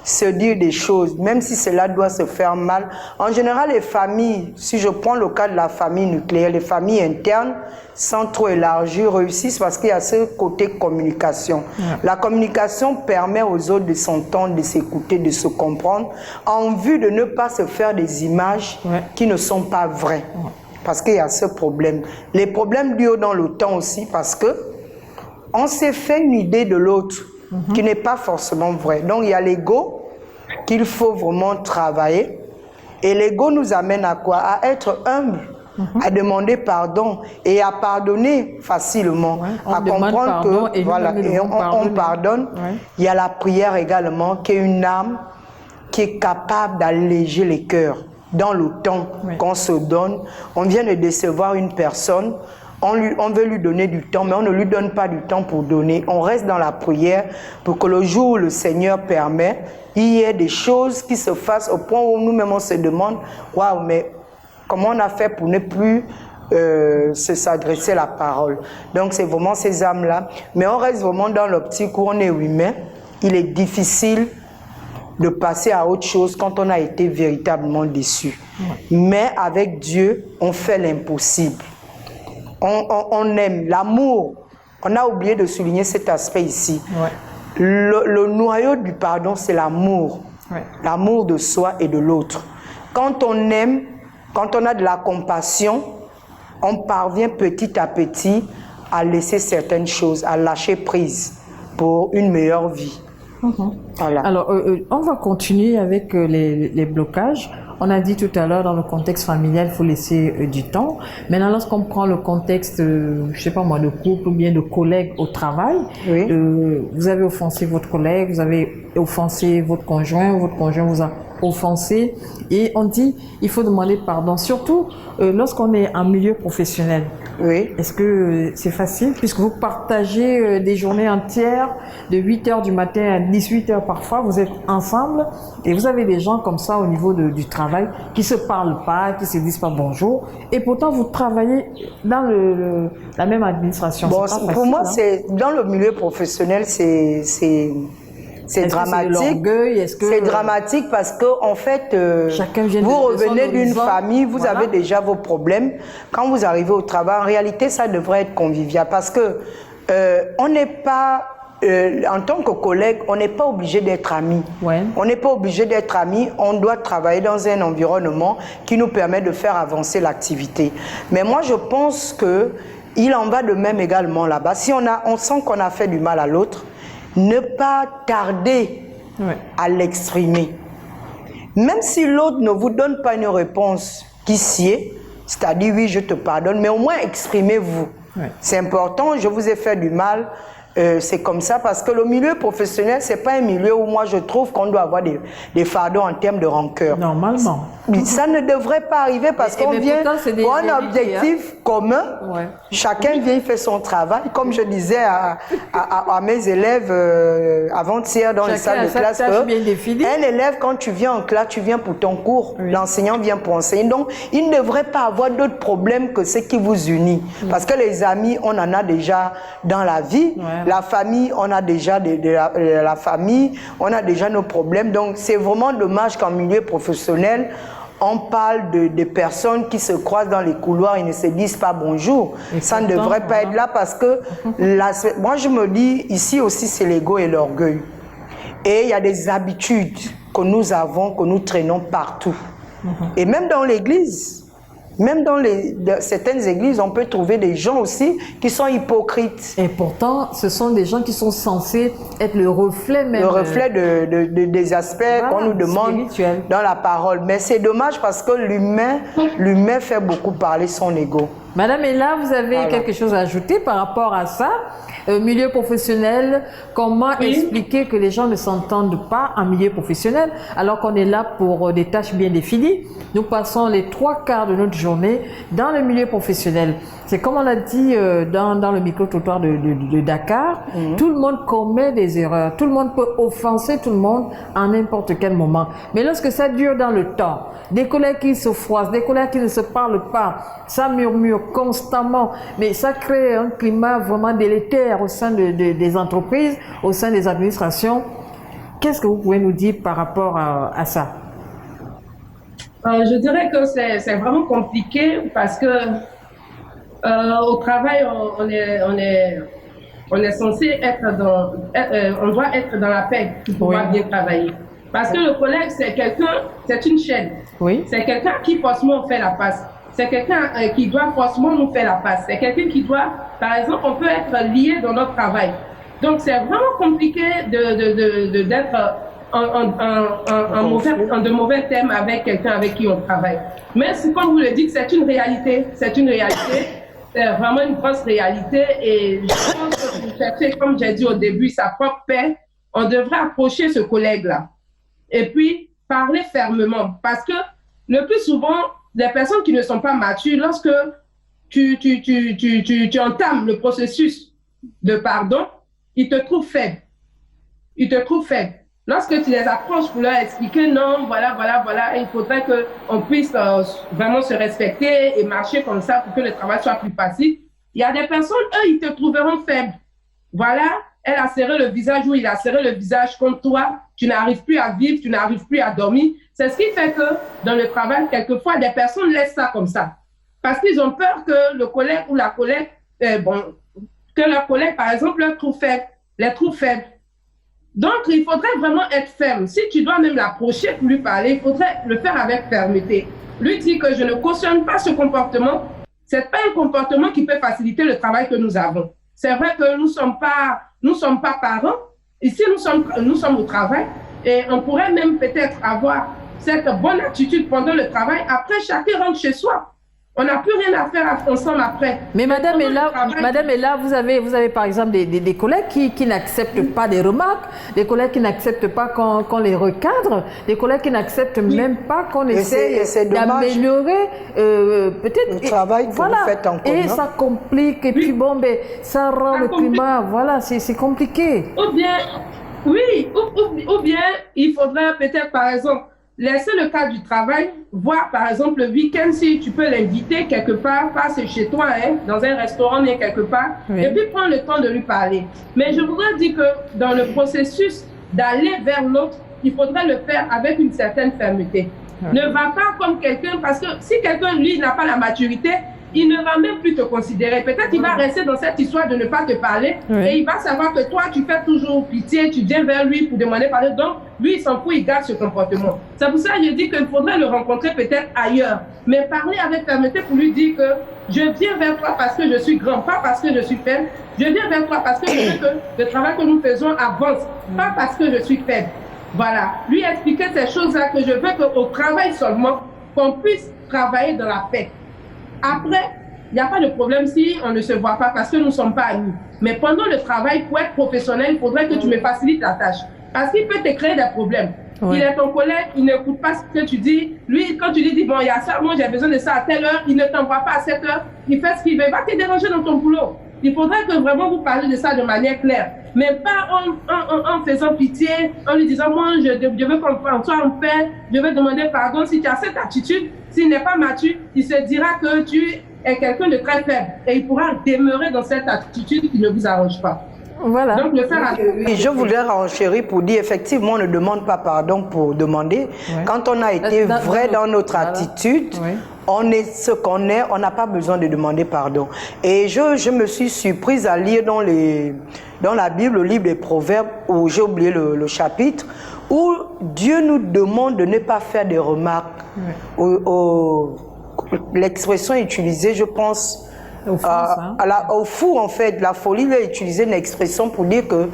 Se dire des choses, même si cela doit se faire mal. En général, les familles, si je prends le cas de la famille nucléaire, les familles internes, sans trop élargir, réussissent parce qu'il y a ce côté communication. Ouais. La communication permet aux autres de s'entendre, de s'écouter, de se comprendre, en vue de ne pas se faire des images qui ne sont pas vraies. Ouais. Parce qu'il y a ce problème. Les problèmes durent dans le temps aussi parce que on s'est fait une idée de l'autre qui n'est pas forcément vrai. Donc il y a l'ego qu'il faut vraiment travailler. Et l'ego nous amène à quoi? À être humble, à demander pardon et à pardonner facilement, à comprendre que voilà, et on pardonne. Ouais. Il y a la prière également, qui est une arme qui est capable d'alléger les cœurs dans le temps qu'on se donne. On vient de décevoir une personne. On veut lui donner du temps, mais on ne lui donne pas du temps pour donner. On reste dans la prière pour que le jour où le Seigneur permet, il y ait des choses qui se fassent au point où nous-mêmes on se demande « Waouh, mais comment on a fait pour ne plus s'adresser la parole ?» Donc c'est vraiment ces âmes-là. Mais on reste vraiment dans l'optique où on est humain. Il est difficile de passer à autre chose quand on a été véritablement déçu. Mais avec Dieu, on fait l'impossible. On aime l'amour. On a oublié de souligner cet aspect ici. Ouais. Le noyau du pardon, c'est l'amour. Ouais. L'amour de soi et de l'autre. Quand on aime, quand on a de la compassion, on parvient petit à petit à laisser certaines choses, à lâcher prise pour une meilleure vie. Voilà. Alors, on va continuer avec les blocages. On a dit tout à l'heure, dans le contexte familial, il faut laisser du temps. Maintenant, lorsqu'on prend le contexte, je ne sais pas moi, de couple ou bien de collègues au travail, vous avez offensé votre collègue, vous avez offensé votre conjoint vous a offensé, et on dit il faut demander pardon, surtout lorsqu'on est en milieu professionnel. Est-ce que c'est facile, puisque vous partagez des journées entières de 8h du matin à 18h parfois, vous êtes ensemble et vous avez des gens comme ça au niveau du travail qui ne se parlent pas, qui ne se disent pas bonjour, et pourtant vous travaillez dans la même administration. Bon, pour moi, c'est dans le milieu professionnel, c'est dramatique. C'est dramatique parce que en fait, vous revenez d'une famille, vous avez déjà vos problèmes. Quand vous arrivez au travail, en réalité, ça devrait être convivial parce que on n'est pas, en tant que collègue, on n'est pas obligé d'être amis. On n'est pas obligé d'être amis. On doit travailler dans un environnement qui nous permet de faire avancer l'activité. Mais moi, je pense que il en va de même également là-bas. Si on sent qu'on a fait du mal à l'autre, ne pas tarder à l'exprimer. Même si l'autre ne vous donne pas une réponse qui sied, c'est-à-dire oui, je te pardonne, mais au moins exprimez-vous. C'est important, je vous ai fait du mal, c'est comme ça, parce que le milieu professionnel, c'est pas un milieu où moi je trouve qu'on doit avoir des fardeaux en termes de rancœur. Normalement. Ça ne devrait pas arriver parce qu'on vient pour un objectif commun. Chacun vient, il fait son travail. Comme je disais à mes élèves avant-hier dans les salles de classe, un élève, quand tu viens en classe, tu viens pour ton cours. L'enseignant vient pour enseigner. Donc, il ne devrait pas avoir d'autres problèmes que ce qui vous unit. Parce que les amis, on en a déjà dans la vie. La famille, on a déjà la famille, on a déjà nos problèmes. Donc, c'est vraiment dommage qu'en milieu professionnel, on parle de personnes qui se croisent dans les couloirs et ne se disent pas bonjour. Ça ne devrait pas être là parce que moi, je me dis, ici aussi, c'est l'ego et l'orgueil. Et il y a des habitudes que nous avons, que nous traînons partout. Et même dans l'église. Même dans certaines églises, on peut trouver des gens aussi qui sont hypocrites. Et pourtant, ce sont des gens qui sont censés être le reflet même. Le reflet des aspects qu'on nous demande dans la parole. Mais c'est dommage parce que l'humain fait beaucoup parler son ego. Madame Ella, vous avez quelque chose à ajouter par rapport à ça? Milieu professionnel, comment expliquer que les gens ne s'entendent pas en milieu professionnel alors qu'on est là pour des tâches bien définies? Nous passons les 3/4 de notre journée dans le milieu professionnel. C'est comme on l'a dit dans le micro-trottoir de Dakar, tout le monde commet des erreurs, tout le monde peut offenser tout le monde à n'importe quel moment. Mais lorsque ça dure dans le temps, des collègues qui se froissent, des collègues qui ne se parlent pas, ça murmure constamment, mais ça crée un climat vraiment délétère au sein des entreprises, au sein des administrations. Qu'est-ce que vous pouvez nous dire par rapport à ça? Je dirais que c'est vraiment compliqué parce que au travail, on est censé être on doit être dans la paix pour pouvoir bien travailler. Parce que le collègue, c'est quelqu'un, c'est une chaîne. Oui. C'est quelqu'un qui forcément fait la passe. C'est quelqu'un qui doit forcément nous faire la passe. C'est quelqu'un qui doit, par exemple, on peut être lié dans notre travail. Donc, c'est vraiment compliqué d'être en de mauvais termes avec quelqu'un avec qui on travaille. Mais comme vous le dites, c'est une réalité. C'est une réalité. C'est vraiment une grosse réalité. Et je pense que pour chercher, comme j'ai dit au début, sa propre paix, on devrait approcher ce collègue-là. Et puis, parler fermement. Parce que le plus souvent, des personnes qui ne sont pas matures, lorsque tu entames le processus de pardon, ils te trouvent faible. Ils te trouvent faible. Lorsque tu les approches pour leur expliquer, non, voilà, il faudrait qu'on puisse vraiment se respecter et marcher comme ça pour que le travail soit plus facile. Il y a des personnes, eux, ils te trouveront faible. Voilà, elle a serré le visage ou il a serré le visage contre toi. Tu n'arrives plus à vivre, tu n'arrives plus à dormir. C'est ce qui fait que dans le travail, quelquefois, des personnes laissent ça comme ça. Parce qu'ils ont peur que le collègue ou la collègue, que leur collègue, par exemple, les trouve faibles. Donc, il faudrait vraiment être ferme. Si tu dois même l'approcher pour lui parler, il faudrait le faire avec fermeté. Lui dire que je ne cautionne pas ce comportement. Ce n'est pas un comportement qui peut faciliter le travail que nous avons. C'est vrai que nous sommes pas parents. Ici, nous sommes au travail et on pourrait même peut-être avoir cette bonne attitude pendant le travail. Après, chacun rentre chez soi. On n'a plus rien à faire ensemble après. Mais Madame Ella, vous avez par exemple des collègues qui n'acceptent pas des remarques, des collègues qui n'acceptent pas qu'on les recadre, des collègues qui n'acceptent même pas qu'on essaie d'améliorer peut-être le travail que vous faites en commun. Et ça complique, et puis bon, ben, ça rend le climat, voilà, c'est compliqué. Ou bien, ou bien il faudrait peut-être par exemple laisser le cadre du travail, voir par exemple le week-end si tu peux l'inviter quelque part, passe chez toi, dans un restaurant et quelque part, et puis prendre le temps de lui parler. Mais je voudrais dire que dans le processus d'aller vers l'autre, il faudrait le faire avec une certaine fermeté. Ne va pas comme quelqu'un, parce que si quelqu'un, lui, n'a pas la maturité, il ne va même plus te considérer. Peut-être qu'il va rester dans cette histoire de ne pas te parler et il va savoir que toi, tu fais toujours pitié, tu viens vers lui pour demander pardon. Donc, lui, il s'en fout, il garde ce comportement. C'est pour ça que je dis qu'il faudrait le rencontrer peut-être ailleurs. Mais parler avec fermeté pour lui dire que je viens vers toi parce que je suis grand, pas parce que je suis faible. Je viens vers toi parce que je veux que le travail que nous faisons avance, pas parce que je suis faible. Voilà. Lui expliquer ces choses-là que je veux qu'au travail seulement, qu'on puisse travailler dans la paix. Après, il n'y a pas de problème si on ne se voit pas parce que nous ne sommes pas amis. Mais pendant le travail, pour être professionnel, il faudrait que tu me facilites la tâche. Parce qu'il peut te créer des problèmes. Il est ton collègue, il n'écoute pas ce que tu dis. Lui, quand tu lui dis, bon, il y a ça, moi j'ai besoin de ça à telle heure, il ne t'envoie pas à cette heure, il fait ce qu'il veut, il va te déranger dans ton boulot. Il faudrait que vraiment vous parliez de ça de manière claire. Mais pas en faisant pitié, en lui disant, moi, je veux qu'on soit en paix, je veux demander pardon. Si tu as cette attitude, s'il n'est pas mature, il se dira que tu es quelqu'un de très faible. Et il pourra demeurer dans cette attitude qui ne vous arrange pas. Voilà. Donc, le faire et je voudrais renchérir pour dire, effectivement, on ne demande pas pardon pour demander. Quand on a été vrai dans notre attitude, on est ce qu'on est, on n'a pas besoin de demander pardon. Et je me suis surprise à lire dans la Bible, le livre des Proverbes, où j'ai oublié le chapitre, où Dieu nous demande de ne pas faire des remarques. L'expression utilisée, je pense, au fou, en fait, la folie, il a utilisé une expression pour dire que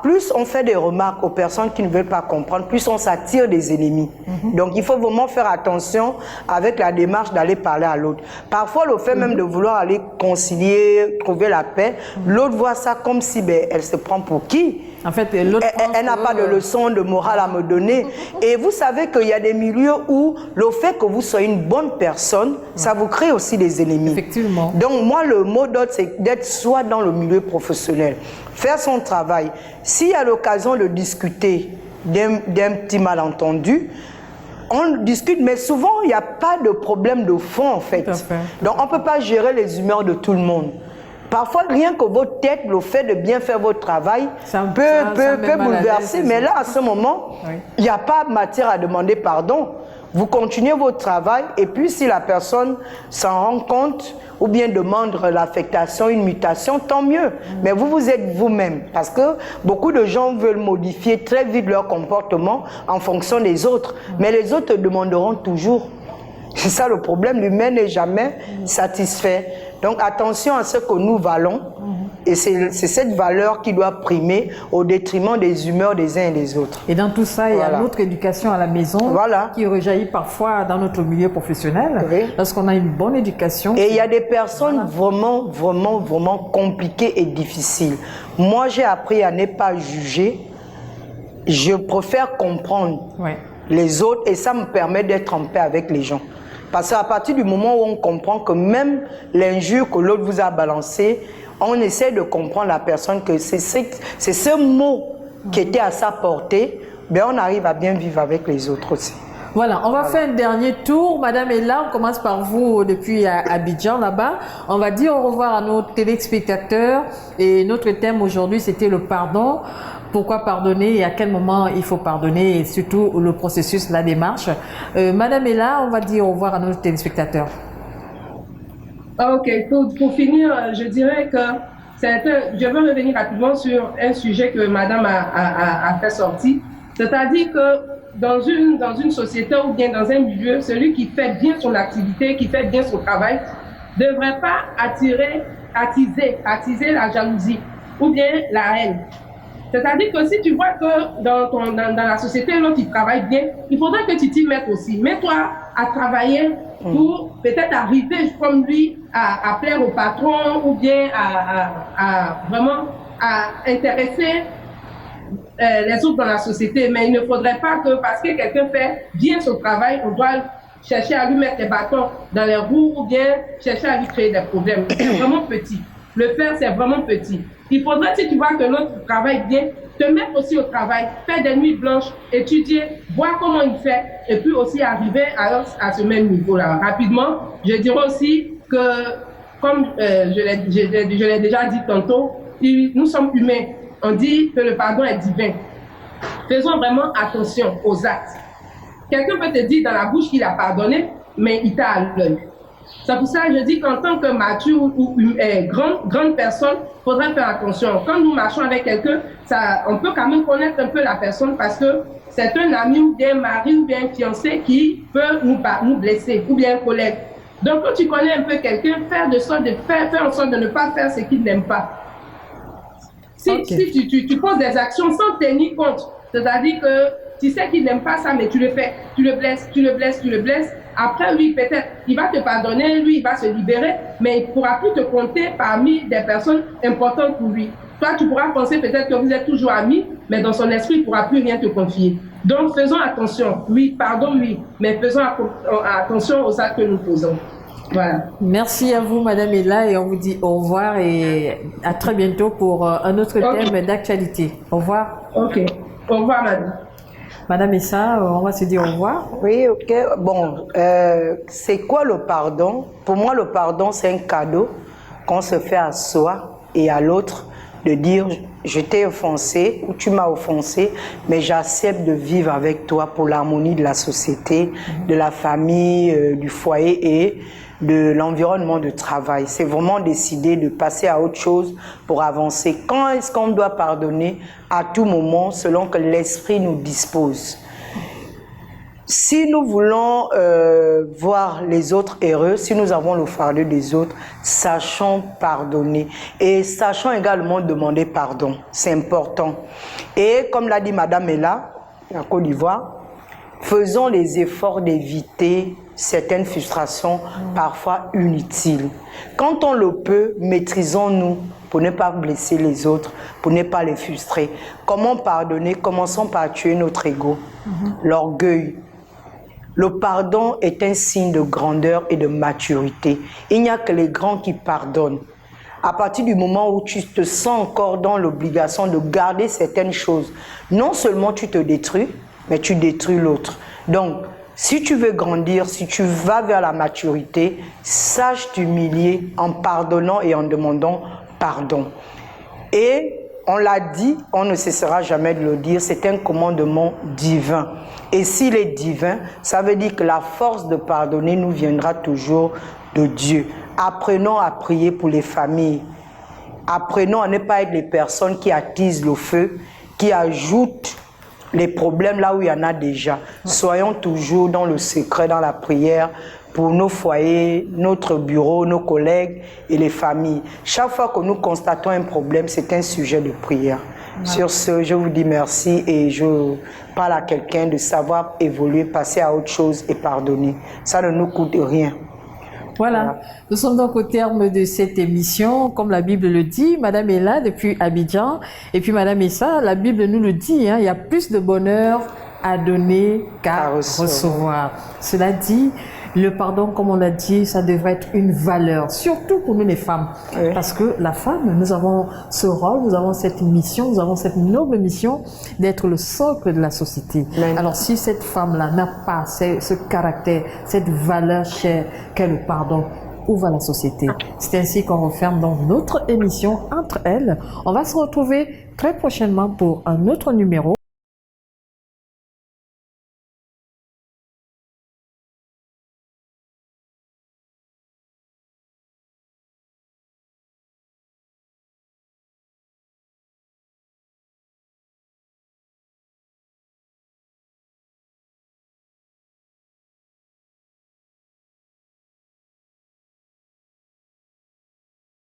plus on fait des remarques aux personnes qui ne veulent pas comprendre, plus on s'attire des ennemis. Donc, il faut vraiment faire attention avec la démarche d'aller parler à l'autre. Parfois, le fait même de vouloir aller concilier, trouver la paix, l'autre voit ça comme si elle se prend pour qui? En fait, elle n'a pas de leçon de morale à me donner. Et vous savez qu'il y a des milieux où le fait que vous soyez une bonne personne, ça vous crée aussi des ennemis. Effectivement. Donc moi, le mot d'ordre, c'est d'être soit dans le milieu professionnel, faire son travail. S'il y a l'occasion de discuter d'un petit malentendu, on discute, mais souvent, il n'y a pas de problème de fond, en fait. Donc on ne peut pas gérer les humeurs de tout le monde. Parfois, rien que votre tête, le fait de bien faire votre travail, peut bouleverser. Mais là, à ce moment, il n'y a pas matière à demander pardon. Vous continuez votre travail et puis si la personne s'en rend compte ou bien demande l'affectation, une mutation, tant mieux. Mais vous êtes vous-même. Parce que beaucoup de gens veulent modifier très vite leur comportement en fonction des autres. Mais les autres te demanderont toujours. C'est ça le problème, l'humain n'est jamais satisfait. Donc attention à ce que nous valons, et c'est cette valeur qui doit primer au détriment des humeurs des uns et des autres. Et dans tout ça, il y a notre éducation à la maison qui rejaillit parfois dans notre milieu professionnel, lorsqu'on a une bonne éducation. Et il y a des personnes vraiment compliquées et difficiles. Moi, j'ai appris à ne pas juger, je préfère comprendre les autres et ça me permet d'être en paix avec les gens. Parce qu'à partir du moment où on comprend que même l'injure que l'autre vous a balancé, on essaie de comprendre la personne que c'est ce mot qui était à sa portée, ben on arrive à bien vivre avec les autres aussi. Voilà, on va faire un dernier tour. Madame est là, on commence par vous depuis Abidjan, là-bas. On va dire au revoir à nos téléspectateurs. Et notre thème aujourd'hui, c'était le pardon. Pourquoi pardonner et à quel moment il faut pardonner et surtout le processus, la démarche. Madame est là, on va dire au revoir à nos téléspectateurs. Ok, pour finir, je dirais que je veux revenir rapidement sur un sujet que Madame a fait sortir. C'est-à-dire que dans une société ou bien dans un milieu, celui qui fait bien son activité, qui fait bien son travail, ne devrait pas attiser la jalousie ou bien la haine. C'est-à-dire que si tu vois que dans la société, l'autre il travaille bien, il faudrait que tu t'y mettes aussi. Mets-toi à travailler pour peut-être arriver comme lui à plaire au patron ou bien à vraiment intéresser les autres dans la société. Mais il ne faudrait pas que parce que quelqu'un fait bien son travail, on doit chercher à lui mettre des bâtons dans les roues ou bien chercher à lui créer des problèmes. C'est vraiment petit. Le faire, c'est vraiment petit. Il faudrait, si tu vois que l'autre travaille bien, te mettre aussi au travail, faire des nuits blanches, étudier, voir comment il fait, et puis aussi arriver à ce même niveau-là. Rapidement, je dirais aussi que, comme je l'ai déjà dit tantôt, nous sommes humains. On dit que le pardon est divin. Faisons vraiment attention aux actes. Quelqu'un peut te dire dans la bouche qu'il a pardonné, mais il t'a à l'œil. C'est pour ça que je dis qu'en tant que mature ou grande personne, il faudrait faire attention. Quand nous marchons avec quelqu'un, on peut quand même connaître un peu la personne parce que c'est un ami ou bien un mari ou bien un fiancé qui peut nous blesser ou bien un collègue. Donc quand tu connais un peu quelqu'un, faire en sorte de ne pas faire ce qu'il n'aime pas. Si tu poses des actions sans tenir compte, c'est-à-dire que tu sais qu'il n'aime pas ça, mais tu le fais, tu le blesses. Après, lui, peut-être, il va te pardonner, lui, il va se libérer, mais il ne pourra plus te compter parmi des personnes importantes pour lui. Toi, tu pourras penser peut-être que vous êtes toujours amis, mais dans son esprit, il ne pourra plus rien te confier. Donc, faisons attention. Oui, pardon, oui, mais faisons attention aux actes que nous posons. Voilà. Merci à vous, Madame Ella, et on vous dit au revoir et à très bientôt pour un autre thème d'actualité. Au revoir. Ok. Au revoir, Madame. Madame Issa, on va se dire au revoir. Oui, ok. Bon, c'est quoi le pardon? Pour moi, le pardon, c'est un cadeau qu'on se fait à soi et à l'autre de dire je t'ai offensé ou tu m'as offensé, mais j'accepte de vivre avec toi pour l'harmonie de la société, de la famille, du foyer et de l'environnement de travail. C'est vraiment décider de passer à autre chose pour avancer. Quand est-ce qu'on doit pardonner? À tout moment, selon que l'esprit nous dispose. Si nous voulons voir les autres heureux, si nous avons le fardeau des autres, sachons pardonner. Et sachons également demander pardon. C'est important. Et comme l'a dit Madame Ella, en Côte d'Ivoire, faisons les efforts d'éviter certaines frustrations, parfois inutiles. Quand on le peut, maîtrisons-nous pour ne pas blesser les autres, pour ne pas les frustrer. Comment pardonner? Commençons par tuer notre ego, l'orgueil. Le pardon est un signe de grandeur et de maturité. Il n'y a que les grands qui pardonnent. À partir du moment où tu te sens encore dans l'obligation de garder certaines choses, non seulement tu te détruis, mais tu détruis l'autre. Donc, si tu veux grandir, si tu vas vers la maturité, sache t'humilier en pardonnant et en demandant pardon. Et on l'a dit, on ne cessera jamais de le dire, c'est un commandement divin. Et s'il est divin, ça veut dire que la force de pardonner nous viendra toujours de Dieu. Apprenons à prier pour les familles. Apprenons à ne pas être les personnes qui attisent le feu, qui ajoutent les problèmes là où il y en a déjà. Soyons toujours dans le secret, dans la prière, pour nos foyers, notre bureau, nos collègues et les familles. Chaque fois que nous constatons un problème, c'est un sujet de prière. Sur ce, je vous dis merci et je parle à quelqu'un de savoir évoluer, passer à autre chose et pardonner. Ça ne nous coûte rien. Voilà, nous sommes donc au terme de cette émission. Comme la Bible le dit, Madame est là depuis Abidjan. Et puis Madame Issa, la Bible nous le dit, hein, il y a plus de bonheur à donner qu'à recevoir. Cela dit, le pardon, comme on l'a dit, ça devrait être une valeur, surtout pour nous les femmes. Oui. Parce que la femme, nous avons ce rôle, nous avons cette mission, nous avons cette noble mission d'être le socle de la société. Oui. Alors si cette femme-là n'a pas ce caractère, cette valeur chère qu'est le pardon, où va la société? C'est ainsi qu'on referme dans notre émission Entre elles. On va se retrouver très prochainement pour un autre numéro.